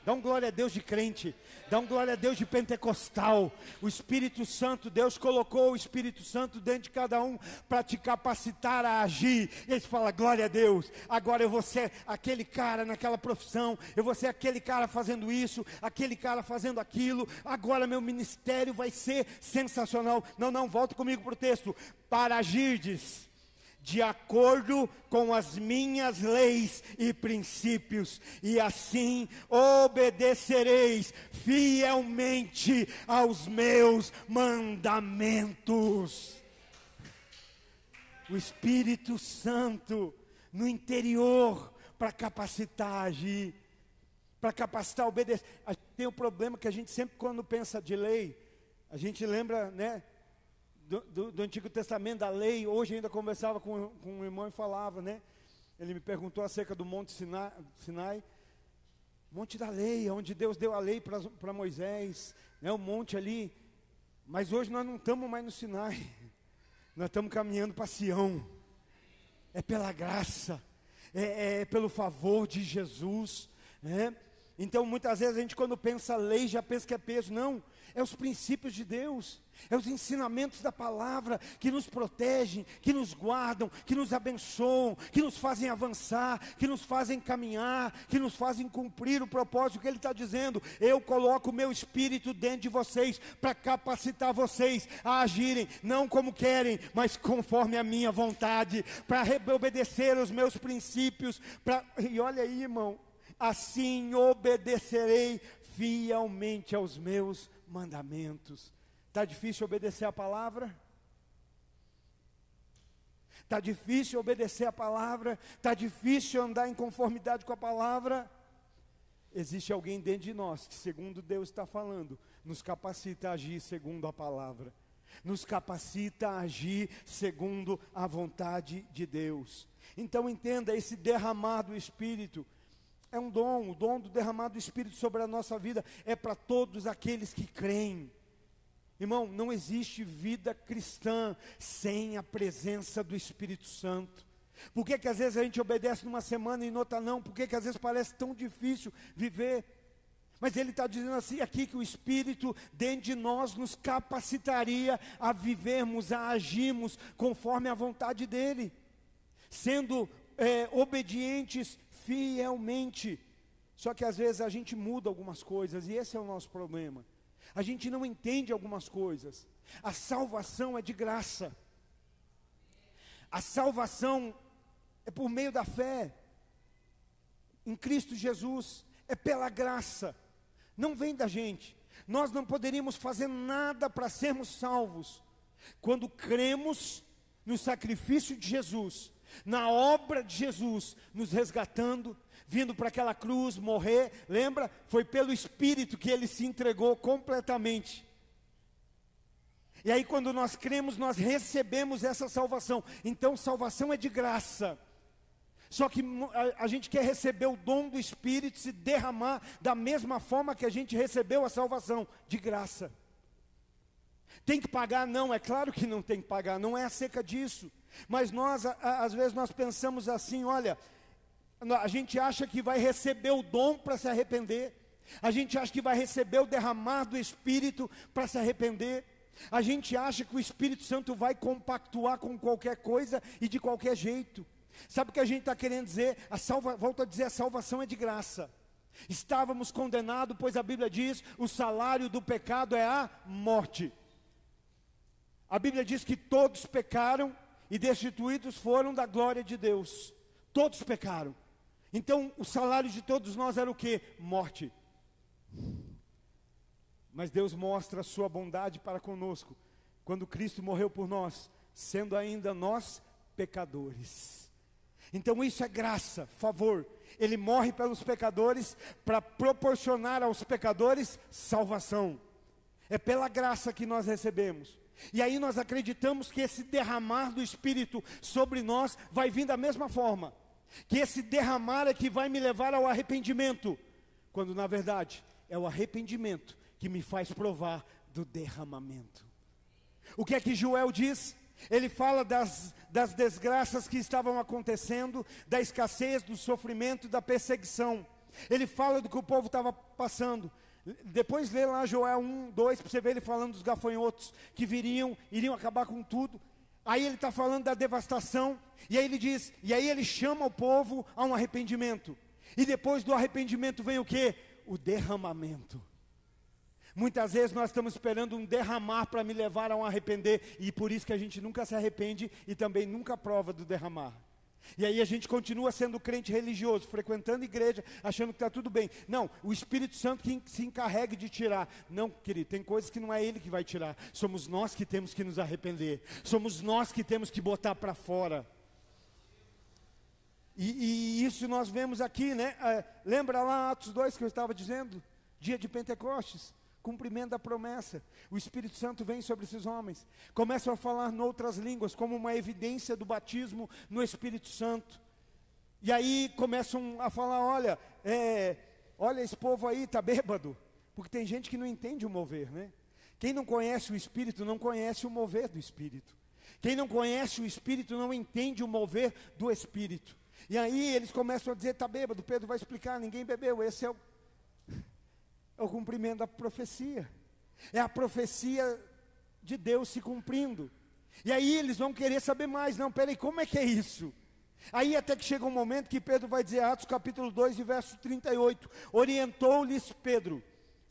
[SPEAKER 1] Dá um glória a Deus de crente, dá um glória a Deus de pentecostal. O Espírito Santo, Deus colocou o Espírito Santo dentro de cada um para te capacitar a agir. E ele fala: glória a Deus, agora eu vou ser aquele cara naquela profissão, eu vou ser aquele cara fazendo isso, aquele cara fazendo aquilo, agora meu ministério vai ser sensacional. Não, volta comigo para o texto. Para agirdes de acordo com as minhas leis e princípios, e assim obedecereis fielmente aos meus mandamentos. O Espírito Santo no interior para capacitar a agir, para capacitar a obedecer. Tem um problema que a gente sempre, quando pensa de lei, a gente lembra, né, do Antigo Testamento, da lei. Hoje ainda conversava com um irmão e falava, né? Ele me perguntou acerca do Monte Sinai, monte da lei, onde Deus deu a lei para Moisés, né? O monte ali. Mas hoje nós não estamos mais no Sinai, nós estamos caminhando para Sião. É pela graça, é pelo favor de Jesus, né? Então muitas vezes a gente, quando pensa lei, já pensa que é peso. Não, é os princípios de Deus, é os ensinamentos da palavra que nos protegem, que nos guardam, que nos abençoam, que nos fazem avançar, que nos fazem caminhar, que nos fazem cumprir o propósito que Ele está dizendo. Eu coloco o meu Espírito dentro de vocês para capacitar vocês a agirem, não como querem, mas conforme a minha vontade, para obedecer os meus princípios. E olha aí, irmão, assim obedecerei fielmente aos meus mandamentos. Está difícil obedecer a palavra? Está difícil obedecer a palavra? Está difícil andar em conformidade com a palavra? Existe alguém dentro de nós que, segundo Deus está falando, nos capacita a agir segundo a palavra, nos capacita a agir segundo a vontade de Deus. Então entenda, esse derramar do Espírito é um dom. O dom do derramar do Espírito sobre a nossa vida é para todos aqueles que creem. Irmão, não existe vida cristã sem a presença do Espírito Santo. Por que que às vezes a gente obedece numa semana e em outra não? Por que que às vezes parece tão difícil viver? Mas ele está dizendo assim aqui, que o Espírito dentro de nós nos capacitaria a vivermos, a agirmos conforme a vontade dEle, sendo obedientes fielmente. Só que às vezes a gente muda algumas coisas, e esse é o nosso problema. A gente não entende algumas coisas. A salvação é de graça. A salvação é por meio da fé em Cristo Jesus, é pela graça, não vem da gente. Nós não poderíamos fazer nada para sermos salvos. Quando cremos no sacrifício de Jesus, na obra de Jesus, nos resgatando, vindo para aquela cruz, morrer, lembra? Foi pelo Espírito que Ele se entregou completamente. E aí quando nós cremos, nós recebemos essa salvação. Então salvação é de graça. Só que a gente quer receber o dom do Espírito, se derramar da mesma forma que a gente recebeu a salvação, de graça. Tem que pagar? Não, é claro que não tem que pagar, não é acerca disso. Mas nós, às vezes nós pensamos assim, olha, a gente acha que vai receber o dom para se arrepender. A gente acha que vai receber o derramar do Espírito para se arrepender. A gente acha que o Espírito Santo vai compactuar com qualquer coisa e de qualquer jeito. Sabe o que a gente está querendo dizer? Volto a dizer, a salvação é de graça. Estávamos condenados, pois a Bíblia diz, o salário do pecado é a morte. A Bíblia diz que todos pecaram e destituídos foram da glória de Deus. Todos pecaram. Então o salário de todos nós era o quê? Morte. Mas Deus mostra a sua bondade para conosco, quando Cristo morreu por nós, sendo ainda nós pecadores. Então isso é graça, favor. Ele morre pelos pecadores para proporcionar aos pecadores salvação. É pela graça que nós recebemos. E aí nós acreditamos que esse derramar do Espírito sobre nós vai vir da mesma forma. Que esse derramar é que vai me levar ao arrependimento. Quando na verdade é o arrependimento que me faz provar do derramamento. O que é que Joel diz? Ele fala das desgraças que estavam acontecendo, da escassez, do sofrimento, da perseguição. Ele fala do que o povo estava passando. Depois lê lá Joel 1, 2, para você ver ele falando dos gafanhotos que iriam acabar com tudo. Aí ele está falando da devastação, e aí ele diz, e aí ele chama o povo a um arrependimento. E depois do arrependimento vem o quê? O derramamento. Muitas vezes nós estamos esperando um derramar para me levar a um arrepender, e por isso que a gente nunca se arrepende e também nunca prova do derramar. E aí a gente continua sendo crente religioso, frequentando igreja, achando que está tudo bem. Não, o Espírito Santo que se encarregue de tirar. Não, querido, tem coisas que não é Ele que vai tirar. Somos nós que temos que nos arrepender. Somos nós que temos que botar para fora. E isso nós vemos aqui, né? Lembra lá Atos 2 que eu estava dizendo? Dia de Pentecostes. Cumprimento da promessa. O Espírito Santo vem sobre esses homens, começam a falar em outras línguas, como uma evidência do batismo no Espírito Santo. E aí começam a falar, olha esse povo aí está bêbado, porque tem gente que não entende o mover, né? Quem não conhece o Espírito não conhece o mover do Espírito. Quem não conhece o Espírito não entende o mover do Espírito. E aí eles começam a dizer, está bêbado. Pedro vai explicar, ninguém bebeu, esse é o cumprimento da profecia. É a profecia de Deus se cumprindo. E aí eles vão querer saber mais. Não, peraí, como é que é isso? Aí até que chega um momento que Pedro vai dizer, Atos capítulo 2, verso 38. Orientou-lhes Pedro,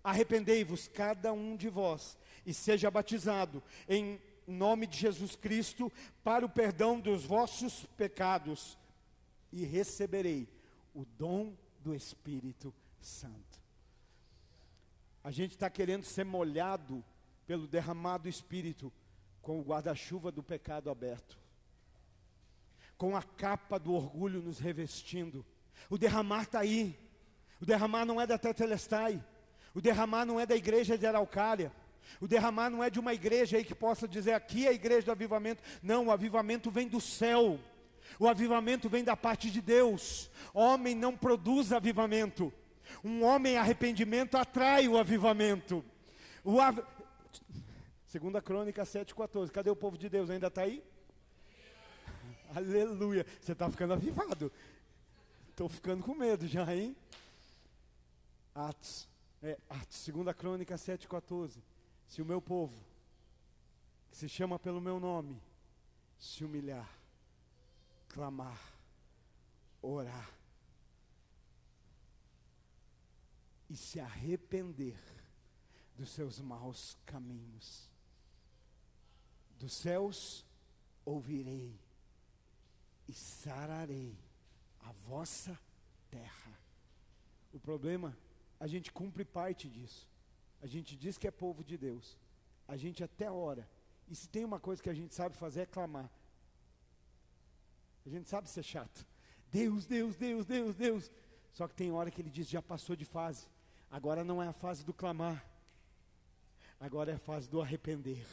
[SPEAKER 1] arrependei-vos cada um de vós, e seja batizado em nome de Jesus Cristo, para o perdão dos vossos pecados, e receberei o dom do Espírito Santo. A gente está querendo ser molhado pelo derramado Espírito, com o guarda-chuva do pecado aberto, com a capa do orgulho nos revestindo. O derramar está aí. O derramar não é da Tetelestai. O derramar não é da igreja de Araucária. O derramar não é de uma igreja aí que possa dizer, aqui é a igreja do avivamento. Não, o avivamento vem do céu. O avivamento vem da parte de Deus. Homem não produz avivamento. Um homem em arrependimento atrai o avivamento. Segunda Crônica 7,14. Cadê o povo de Deus? Ainda está aí? Aleluia. Você está ficando avivado. Estou ficando com medo já, hein? Atos. Segunda Crônica 7,14. Se o meu povo, que se chama pelo meu nome, se humilhar, clamar, orar e se arrepender dos seus maus caminhos, dos céus ouvirei e sararei a vossa terra. O problema, a gente cumpre parte disso. A gente diz que é povo de Deus, a gente até ora, e se tem uma coisa que a gente sabe fazer é clamar. A gente sabe ser chato. Deus, Deus, Deus, Deus, Deus. Só que tem hora que ele diz, já passou de fase. Agora não é a fase do clamar. Agora é a fase do arrepender.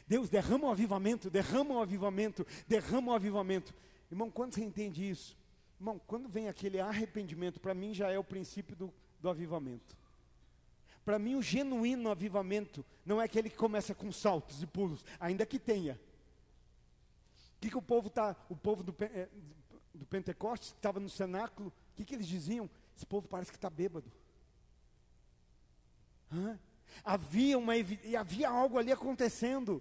[SPEAKER 1] Deus, derrama o avivamento, derrama o avivamento, derrama o avivamento. Irmão, quando você entende isso? Irmão, quando vem aquele arrependimento, para mim já é o princípio do avivamento. Para mim o genuíno avivamento não é aquele que começa com saltos e pulos, ainda que tenha. O povo do Pentecostes, que estava no cenáculo, o que eles diziam? Esse povo parece que está bêbado. Havia algo ali acontecendo.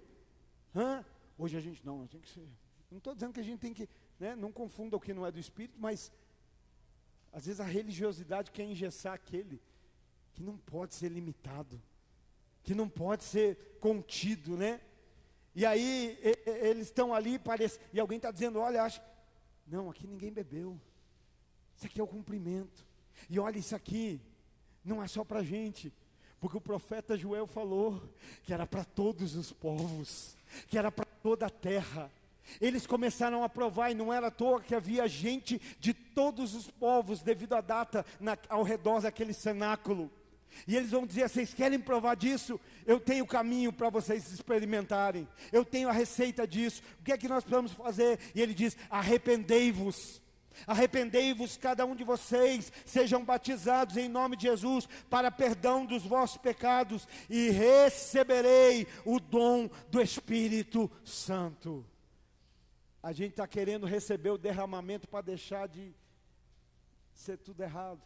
[SPEAKER 1] Hoje a gente tem que ser Não estou dizendo que a gente tem que, né, não confunda o que não é do Espírito, mas às vezes a religiosidade quer engessar aquele que não pode ser limitado, que não pode ser contido, né? E aí eles estão ali, parece, e alguém está dizendo, olha, acho, não, aqui ninguém bebeu, isso aqui é o cumprimento, e olha, isso aqui não é só para a gente, porque o profeta Joel falou que era para todos os povos, que era para toda a terra. Eles começaram a provar, e não era à toa que havia gente de todos os povos, devido à data, ao redor daquele cenáculo. E eles vão dizer, vocês querem provar disso? Eu tenho o caminho para vocês experimentarem, eu tenho a receita disso, o que é que nós precisamos fazer? E ele diz, arrependei-vos, cada um de vocês, sejam batizados em nome de Jesus, para perdão dos vossos pecados, e receberei o dom do Espírito Santo. A gente está querendo receber o derramamento para deixar de ser tudo errado,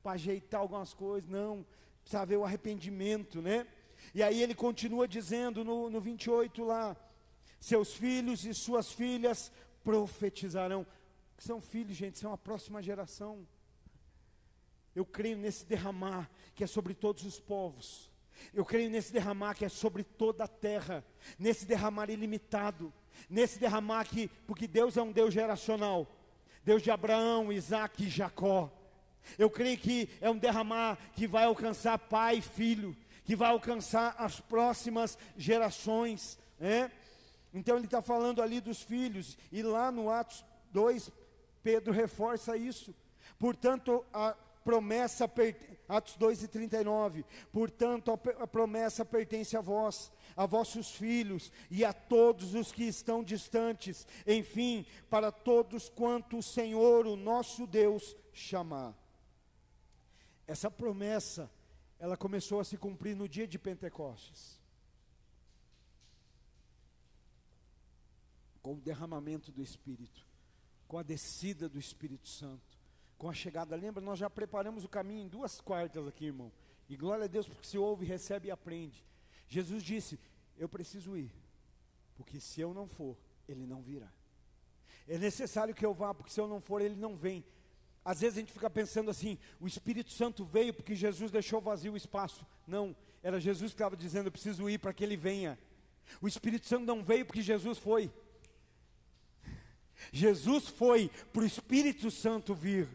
[SPEAKER 1] para ajeitar algumas coisas, não, precisa haver o arrependimento, né? E aí ele continua dizendo no 28 lá, seus filhos e suas filhas profetizarão. São filhos, gente, são a próxima geração. Eu creio nesse derramar, que é sobre todos os povos. Eu creio nesse derramar que é sobre toda a terra, nesse derramar ilimitado, nesse derramar que, porque Deus é um Deus geracional, Deus de Abraão, Isaque e Jacó. Eu creio que é um derramar que vai alcançar pai e filho, que vai alcançar as próximas gerações, né? Então ele está falando ali dos filhos, e lá no Atos 2, Pedro reforça isso. Portanto, a promessa, Atos 2:39, portanto a promessa pertence a vós, a vossos filhos e a todos os que estão distantes, enfim, para todos quanto o Senhor, o nosso Deus, chamar. Essa promessa, ela começou a se cumprir no dia de Pentecostes, com o derramamento do Espírito, com a descida do Espírito Santo, com a chegada. Lembra, nós já preparamos o caminho em 2 quartas aqui, irmão, e glória a Deus, porque se ouve, recebe e aprende. Jesus disse, eu preciso ir, porque se eu não for, ele não virá. É necessário que eu vá, porque se eu não for, ele não vem. Às vezes a gente fica pensando assim, o Espírito Santo veio porque Jesus deixou vazio o espaço. Não, era Jesus que estava dizendo, eu preciso ir para que ele venha. O Espírito Santo não veio porque Jesus foi. Jesus foi para o Espírito Santo vir,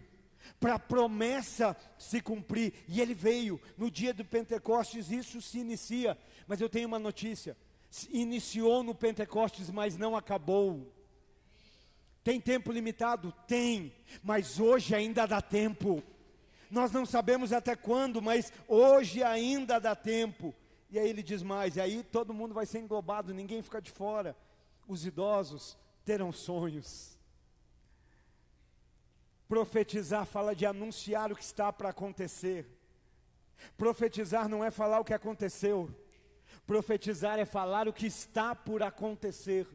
[SPEAKER 1] para a promessa se cumprir, e ele veio. No dia do Pentecostes isso se inicia, mas eu tenho uma notícia, iniciou no Pentecostes, mas não acabou. Tem tempo limitado? Tem, mas hoje ainda dá tempo. Nós não sabemos até quando, mas hoje ainda dá tempo. E aí ele diz mais, e aí todo mundo vai ser englobado, ninguém fica de fora. Os idosos terão sonhos. Profetizar fala de anunciar o que está para acontecer. Profetizar não é falar o que aconteceu. Profetizar é falar o que está por acontecer.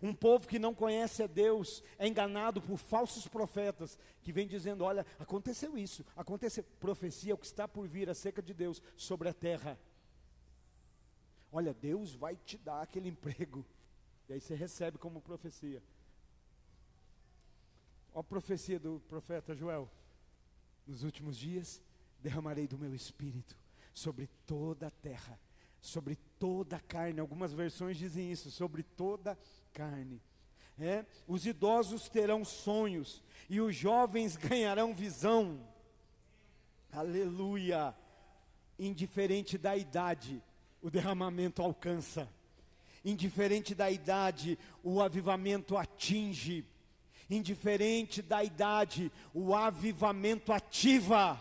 [SPEAKER 1] Um povo que não conhece a Deus é enganado por falsos profetas que vêm dizendo, olha, aconteceu isso, aconteceu. Profecia é o que está por vir acerca de Deus sobre a terra. Olha, Deus vai te dar aquele emprego. E aí você recebe como profecia. Olha a profecia do profeta Joel. Nos últimos dias derramarei do meu espírito sobre toda a terra, sobre toda a carne. Algumas versões dizem isso, sobre toda a carne. Os idosos terão sonhos e os jovens ganharão visão. Aleluia. Indiferente da idade, o derramamento alcança. Indiferente da idade, o avivamento atinge. Indiferente da idade, o avivamento ativa.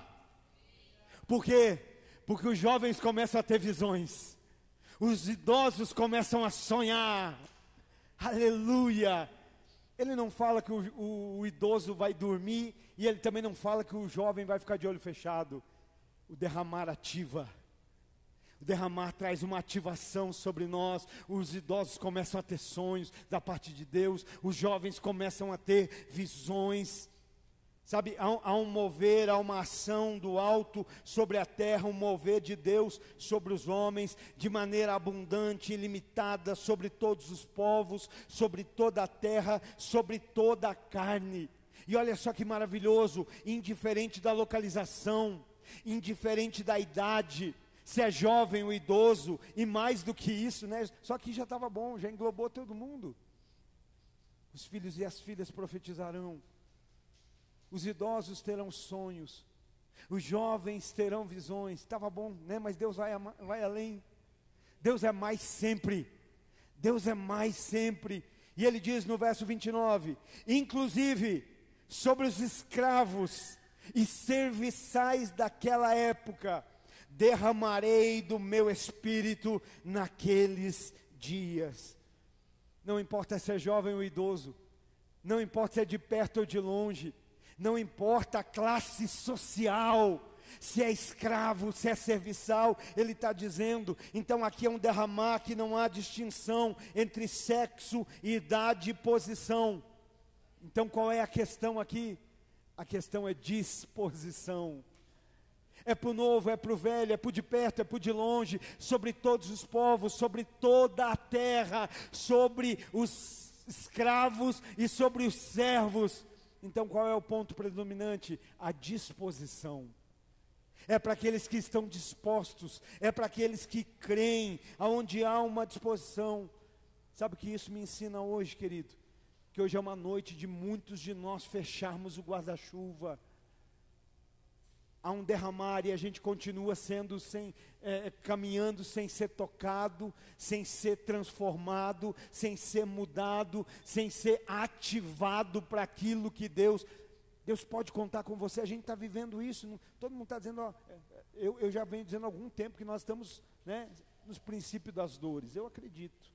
[SPEAKER 1] Por quê? Porque os jovens começam a ter visões, os idosos começam a sonhar. Aleluia. Ele não fala que o idoso vai dormir, e ele também não fala que o jovem vai ficar de olho fechado. O derramar ativa. O derramar traz uma ativação sobre nós. Os idosos começam a ter sonhos da parte de Deus. Os jovens começam a ter visões. Sabe, há um mover, há uma ação do alto sobre a terra, um mover de Deus sobre os homens, de maneira abundante, ilimitada, sobre todos os povos, sobre toda a terra, sobre toda a carne. E olha só que maravilhoso, indiferente da localização, indiferente da idade, se é jovem ou idoso, e mais do que isso, né? Só que já estava bom, já englobou todo mundo. Os filhos e as filhas profetizarão, os idosos terão sonhos, os jovens terão visões. Estava bom, né? Mas Deus vai além. Deus é mais sempre. Deus é mais sempre. E Ele diz no verso 29, inclusive sobre os escravos e serviçais daquela época, derramarei do meu espírito naqueles dias. Não importa se é jovem ou idoso, não importa se é de perto ou de longe, não importa a classe social, se é escravo, se é serviçal, Ele está dizendo. Então aqui é um derramar que não há distinção entre sexo, idade e posição. Então qual é a questão aqui? A questão é disposição. É para o novo, é para o velho, é para o de perto, é para o de longe, sobre todos os povos, sobre toda a terra, sobre os escravos e sobre os servos. Então qual é o ponto predominante? A disposição. É para aqueles que estão dispostos, é para aqueles que creem, aonde há uma disposição. Sabe o que isso me ensina hoje, querido? Que hoje é uma noite de muitos de nós fecharmos o guarda-chuva. Há um derramar e a gente continua sendo caminhando sem ser tocado, sem ser transformado, sem ser mudado, sem ser ativado para aquilo que Deus pode contar com você. A gente está vivendo isso, todo mundo está dizendo, ó, eu já venho dizendo há algum tempo que nós estamos, né, nos princípios das dores. Eu acredito,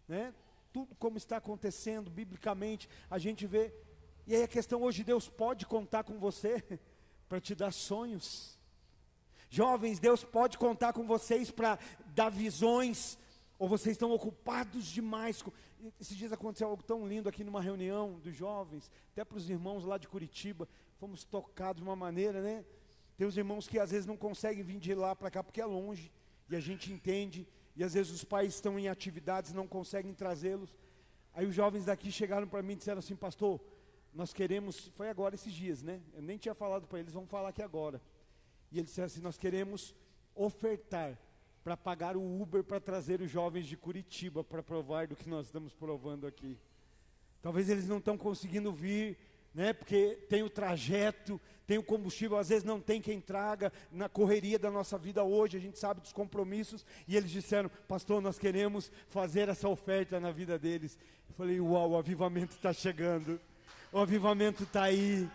[SPEAKER 1] né? Tudo como está acontecendo biblicamente, a gente vê. E aí a questão hoje, Deus pode contar com você para te dar sonhos. Jovens, Deus pode contar com vocês para dar visões, ou vocês estão ocupados demais. Esses dias aconteceu algo tão lindo aqui numa reunião dos jovens, até para os irmãos lá de Curitiba, fomos tocados de uma maneira, né? Tem os irmãos que às vezes não conseguem vir de lá para cá porque é longe, e a gente entende, e às vezes os pais estão em atividades e não conseguem trazê-los. Aí os jovens daqui chegaram para mim e disseram assim, pastor, nós queremos, foi agora esses dias, né? Eu nem tinha falado para eles, vamos falar aqui agora. E eles disseram assim, nós queremos ofertar para pagar o Uber para trazer os jovens de Curitiba para provar do que nós estamos provando aqui. Talvez eles não estão conseguindo vir, né? Porque tem o trajeto, tem o combustível, às vezes não tem quem traga, na correria da nossa vida hoje, a gente sabe dos compromissos, e eles disseram, pastor, nós queremos fazer essa oferta na vida deles. Eu falei, uau, o avivamento está chegando. O avivamento está aí,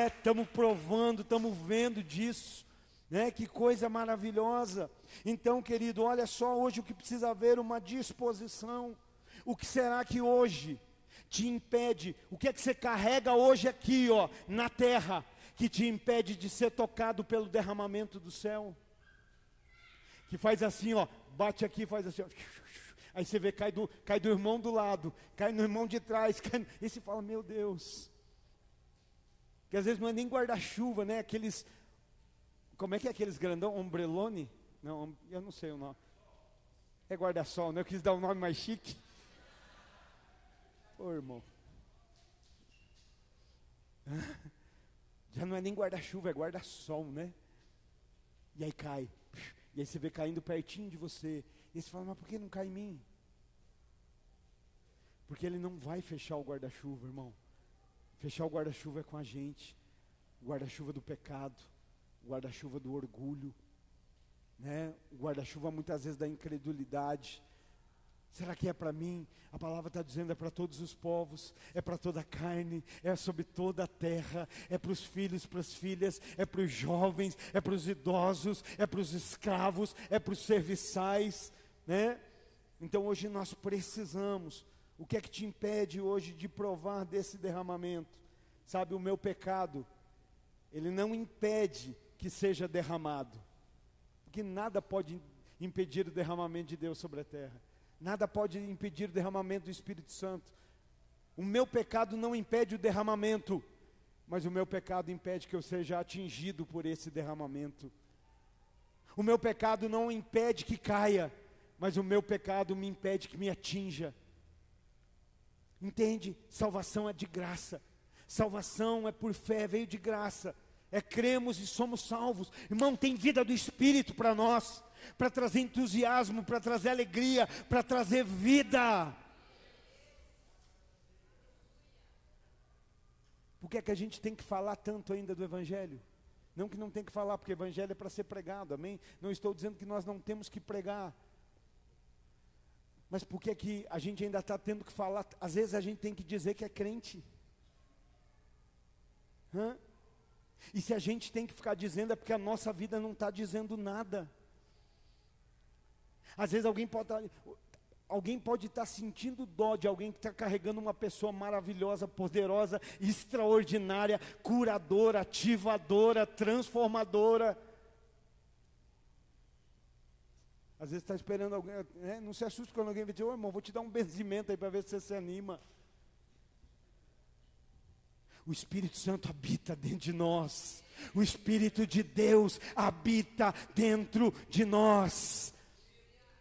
[SPEAKER 1] estamos provando, estamos vendo disso, né? Que coisa maravilhosa. Então, querido, olha só, hoje o que precisa haver uma disposição. O que será que hoje te impede? O que é que você carrega hoje aqui, ó, na terra, que te impede de ser tocado pelo derramamento do céu? Que faz assim, ó, bate aqui, faz assim, ó. Aí você vê, cai do irmão do lado, cai no irmão de trás, e você fala, meu Deus. Que às vezes não é nem guarda-chuva, né? Aqueles, como é aqueles grandão, ombrelone? Não, eu não sei o nome. É guarda-sol, né? Eu quis dar um nome mais chique. Ô irmão. Já não é nem guarda-chuva, é guarda-sol, né? E aí cai. E aí você vê caindo pertinho de você. E você fala, mas por que não cai em mim? Porque ele não vai fechar o guarda-chuva, irmão. Fechar o guarda-chuva é com a gente. O guarda-chuva do pecado, o guarda-chuva do orgulho, né? O guarda-chuva muitas vezes da incredulidade. Será que é para mim? A palavra está dizendo, é para todos os povos, é para toda a carne, é sobre toda a terra, é para os filhos, para as filhas, é para os jovens, é para os idosos, é para os escravos, é para os serviçais, né? Então hoje nós precisamos. O que é que te impede hoje de provar desse derramamento? Sabe, o meu pecado, ele não impede que seja derramado, porque nada pode impedir o derramamento de Deus sobre a terra. Nada pode impedir o derramamento do Espírito Santo. O meu pecado não impede o derramamento, mas o meu pecado impede que eu seja atingido por esse derramamento. O meu pecado não impede que caia, mas o meu pecado me impede que me atinja. Entende? Salvação é de graça. Salvação é por fé, veio de graça. É cremos e somos salvos. Irmão, tem vida do Espírito para nós, para trazer entusiasmo, para trazer alegria, para trazer vida. Por que é que a gente tem que falar tanto ainda do Evangelho? Não que não tem que falar, porque o Evangelho é para ser pregado, amém? Não estou dizendo que nós não temos que pregar. Mas por que é que a gente ainda está tendo que falar? Às vezes a gente tem que dizer que é crente. E se a gente tem que ficar dizendo, é porque a nossa vida não está dizendo nada. Às vezes alguém pode estar sentindo dó de alguém que está carregando uma pessoa maravilhosa, poderosa, extraordinária, curadora, ativadora, transformadora. Às vezes está esperando alguém, né? Não se assuste quando alguém vai dizer: ô irmão, vou te dar um benzimento aí para ver se você se anima. O Espírito Santo habita dentro de nós. O Espírito de Deus habita dentro de nós.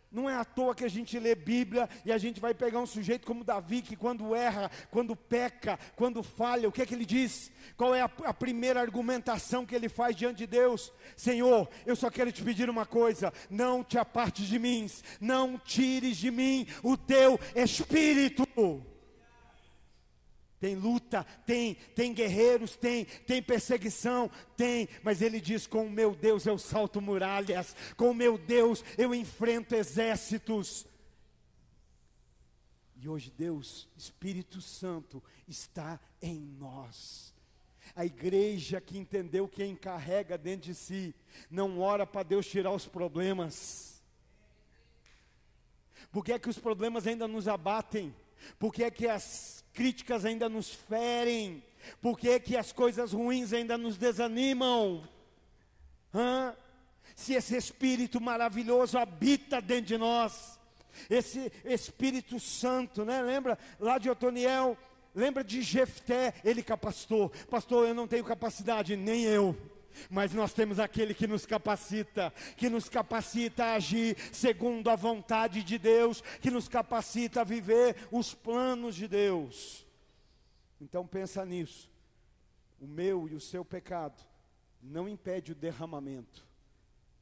[SPEAKER 1] Não é à toa que a gente lê Bíblia e a gente vai pegar um sujeito como Davi, que quando erra, quando peca, quando falha, o que é que ele diz? Qual é a primeira argumentação que ele faz diante de Deus? Senhor, eu só quero te pedir uma coisa: não te apartes de mim, não tires de mim o teu Espírito. Tem luta, tem guerreiros, tem perseguição, mas ele diz: com o meu Deus eu salto muralhas, com o meu Deus eu enfrento exércitos. E hoje Deus, Espírito Santo, está em nós. A igreja que entendeu que encarrega dentro de si, não ora para Deus tirar os problemas. Por que é que os problemas ainda nos abatem? Por que é que as críticas ainda nos ferem? Por que é que as coisas ruins ainda nos desanimam? Se esse Espírito maravilhoso habita dentro de nós, esse Espírito Santo, né? Lembra lá de Otoniel, lembra de Jefté, ele capacitou. Pastor, eu não tenho capacidade, nem eu. Mas nós temos aquele que nos capacita a agir segundo a vontade de Deus, que nos capacita a viver os planos de Deus. Então pensa nisso. O meu e o seu pecado não impede o derramamento,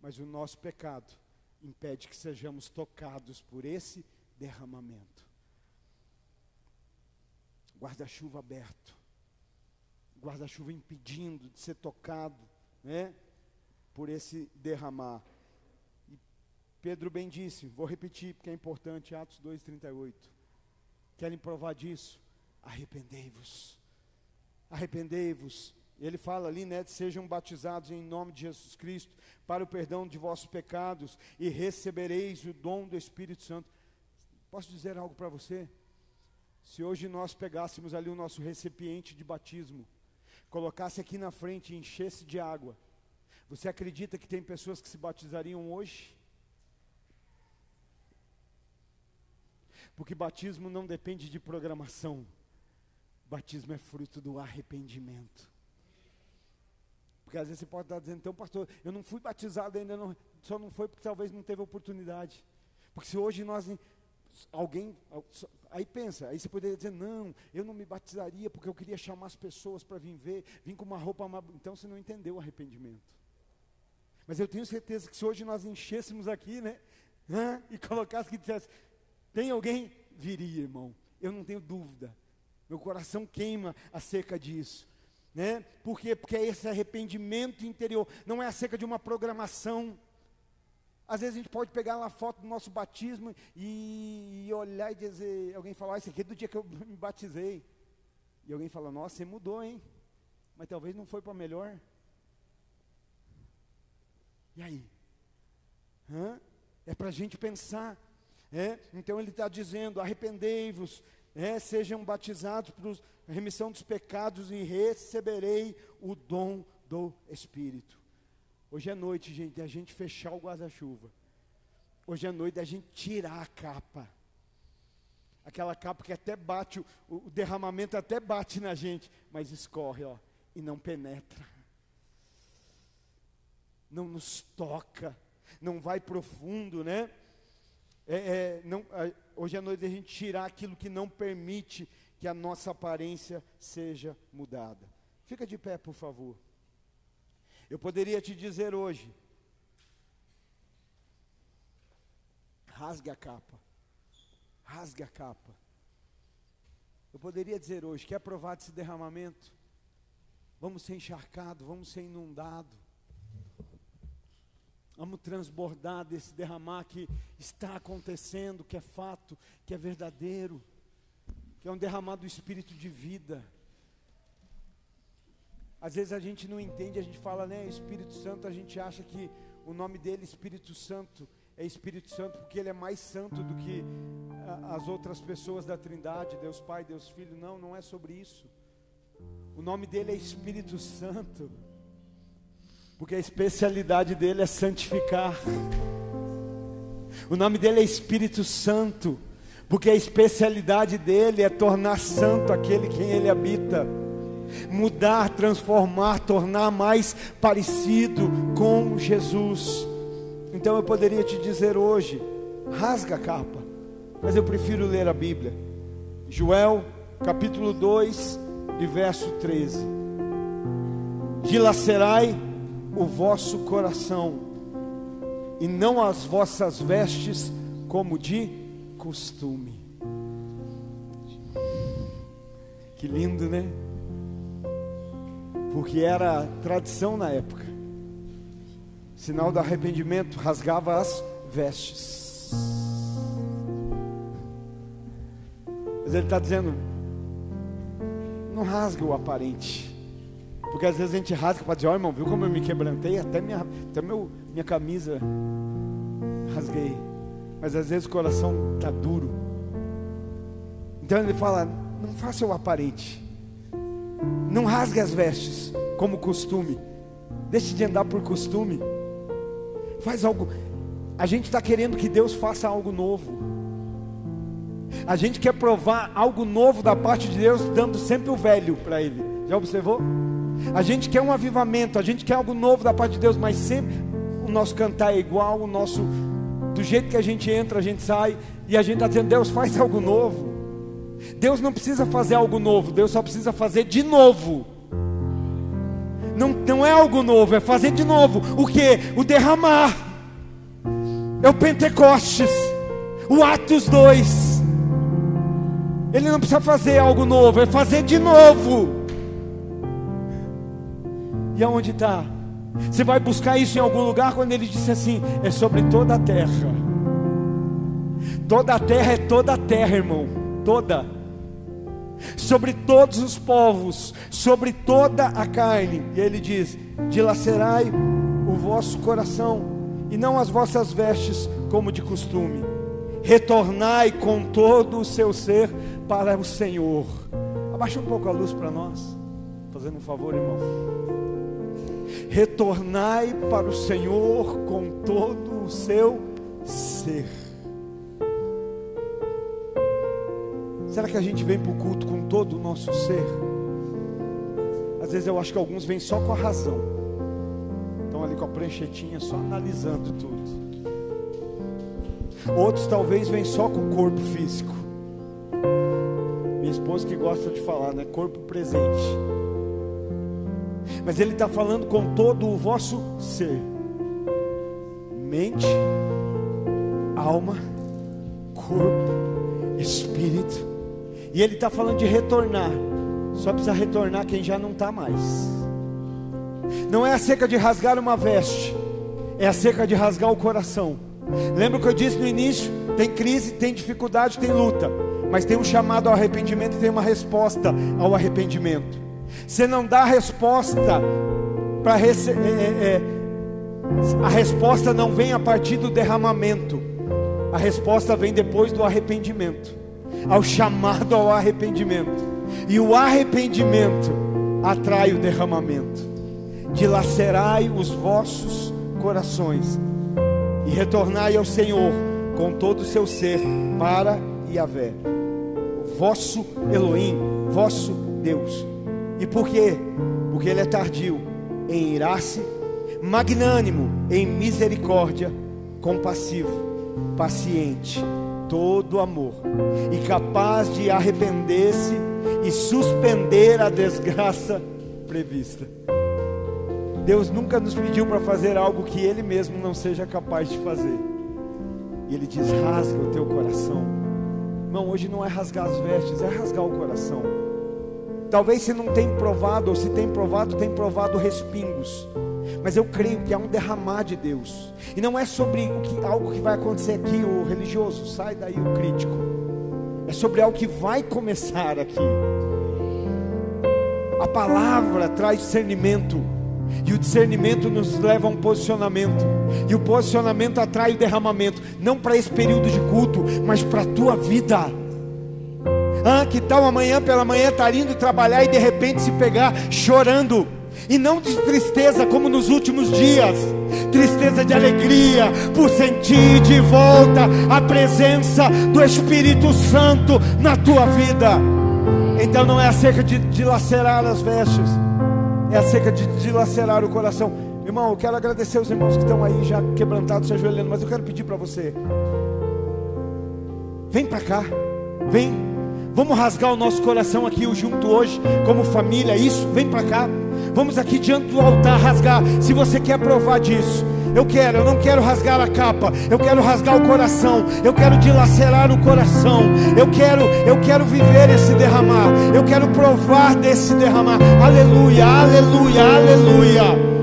[SPEAKER 1] mas o nosso pecado impede que sejamos tocados por esse derramamento. Guarda-chuva aberto, guarda-chuva impedindo de ser tocado, né, por esse derramar. E Pedro bem disse, vou repetir porque é importante, Atos 2:38. Querem provar disso? Arrependei-vos. Arrependei-vos. Ele fala ali, né, sejam batizados em nome de Jesus Cristo para o perdão de vossos pecados e recebereis o dom do Espírito Santo. Posso dizer algo para você? Se hoje nós pegássemos ali o nosso recipiente de batismo, colocasse aqui na frente e enchesse de água, você acredita que tem pessoas que se batizariam hoje? Porque batismo não depende de programação. Batismo é fruto do arrependimento. Porque às vezes você pode estar dizendo: então pastor, eu não fui batizado ainda, não, só não foi porque talvez não teve oportunidade. Porque se hoje nós, alguém, aí pensa, aí você poderia dizer: não, eu não me batizaria porque eu queria chamar as pessoas para vir ver, vim com uma roupa, então você não entendeu o arrependimento. Mas eu tenho certeza que se hoje nós enchêssemos aqui, né, e colocasse que dissesse: tem alguém? Viria, irmão, eu não tenho dúvida, meu coração queima acerca disso, né? Por quê? Porque é esse arrependimento interior, não é acerca de uma programação. Às vezes a gente pode pegar uma foto do nosso batismo e olhar e dizer, alguém falar: isso aqui é do dia que eu me batizei, e alguém fala: nossa, você mudou, hein? Mas talvez não foi para melhor. E aí? É para a gente pensar. Então ele está dizendo: arrependei-vos, sejam batizados para a remissão dos pecados e receberei o dom do Espírito. Hoje é noite, gente, a gente fechar o guarda-chuva. Hoje é noite a gente tirar a capa. Aquela capa que até bate, o derramamento até bate na gente, mas escorre, ó. e não penetra, não nos toca, não vai profundo, né? Hoje à noite a gente tirar aquilo que não permite que a nossa aparência seja mudada. Fica de pé, por favor. Eu poderia te dizer hoje, rasgue a capa, rasgue a capa. Eu poderia dizer hoje, quer provar desse derramamento? Vamos ser encharcados, vamos ser inundados. Vamos transbordar desse derramar que está acontecendo, que é fato, que é verdadeiro, que é um derramar do Espírito de vida. Às vezes a gente não entende, a gente fala, né, Espírito Santo, a gente acha que o nome dele, Espírito Santo, é Espírito Santo porque ele é mais santo do que as outras pessoas da Trindade, Deus Pai, Deus Filho. Não, não é sobre isso. O nome dele é Espírito Santo, porque a especialidade dele é santificar. O nome dele é Espírito Santo, porque a especialidade dele é tornar santo aquele quem ele habita, mudar, transformar, tornar mais parecido com Jesus. Então eu poderia te dizer hoje, rasga a capa, mas eu prefiro ler a Bíblia. Joel, capítulo 2, e verso 13. Dilacerai o vosso coração, e não as vossas vestes, como de costume. Que lindo, né? Porque era tradição na época. Sinal do arrependimento, rasgava as vestes. Mas ele está dizendo, não rasga o aparente. Porque às vezes a gente rasga para dizer, ó, irmão, viu como eu me quebrantei? Até minha camisa rasguei. Mas às vezes o coração está duro. Então ele fala, não faça o aparente. Não rasgue as vestes como costume. Deixe de andar por costume. Faz algo. A gente está querendo que Deus faça algo novo. A gente quer provar algo novo da parte de Deus, dando sempre o velho para Ele. Já observou? A gente quer um avivamento, a gente quer algo novo da parte de Deus, mas sempre o nosso cantar é igual, do jeito que a gente entra, a gente sai, e a gente está dizendo, Deus faz algo novo. Deus não precisa fazer algo novo, Deus só precisa fazer de novo. Não é algo novo, é fazer de novo. O que? O derramar. É o Pentecostes, o Atos 2. Ele não precisa fazer algo novo, é fazer de novo. E aonde está? Você vai buscar isso em algum lugar quando ele disse assim, é sobre toda a terra. Toda a terra é toda a terra, irmão. Toda. Sobre todos os povos, sobre toda a carne. E ele diz, dilacerai o vosso coração, e não as vossas vestes como de costume. Retornai com todo o seu ser para o Senhor. Abaixa um pouco a luz para nós, fazendo um favor, irmão. Retornai para o Senhor com todo o seu ser. Será que a gente vem para o culto com todo o nosso ser? Às vezes eu acho que alguns vêm só com a razão. Estão ali com a pranchetinha, só analisando tudo. Outros talvez vêm só com o corpo físico. Minha esposa que gosta de falar, né? Corpo presente. Mas ele está falando com todo o vosso ser. Mente, alma, corpo, espírito. E ele está falando de retornar. Só precisa retornar quem já não está mais. Não é acerca de rasgar uma veste, é acerca de rasgar o coração. Lembra o que eu disse no início? Tem crise, tem dificuldade, tem luta, mas tem um chamado ao arrependimento e tem uma resposta ao arrependimento. Você não dá a resposta para a resposta não vem a partir do derramamento. A resposta vem depois do arrependimento, ao chamado ao arrependimento. E o arrependimento atrai o derramamento. Dilacerai os vossos corações e retornai ao Senhor com todo o seu ser para Yahvé, vosso Elohim, vosso Deus. E por quê? Porque Ele é tardio em irar-se, magnânimo em misericórdia, compassivo, paciente, todo amor, e capaz de arrepender-se e suspender a desgraça prevista. Deus nunca nos pediu para fazer algo que Ele mesmo não seja capaz de fazer. E Ele diz: rasga o teu coração. Irmão, hoje não é rasgar as vestes, é rasgar o coração. Talvez você não tenha provado, ou se tem provado respingos. Mas eu creio que há um derramar de Deus. E não é sobre algo que vai acontecer aqui, o religioso, sai daí o crítico. É sobre algo que vai começar aqui. A palavra traz discernimento. E o discernimento nos leva a um posicionamento. E o posicionamento atrai o derramamento. Não para esse período de culto, mas para a tua vida. Que tal amanhã pela manhã estar indo trabalhar e de repente se pegar chorando. E não de tristeza como nos últimos dias. Tristeza de alegria por sentir de volta a presença do Espírito Santo na tua vida. Então não é acerca de dilacerar as vestes, é acerca de dilacerar o coração. Irmão, eu quero agradecer os irmãos que estão aí já quebrantados, se ajoelhando. Mas eu quero pedir para você: vem para cá, vem. Vamos rasgar o nosso coração aqui junto hoje, como família, isso, vem para cá. Vamos aqui diante do altar rasgar. Se você quer provar disso, eu não quero rasgar a capa, eu quero rasgar o coração, eu quero dilacerar o coração, eu quero viver esse derramar, eu quero provar desse derramar. Aleluia, aleluia, aleluia.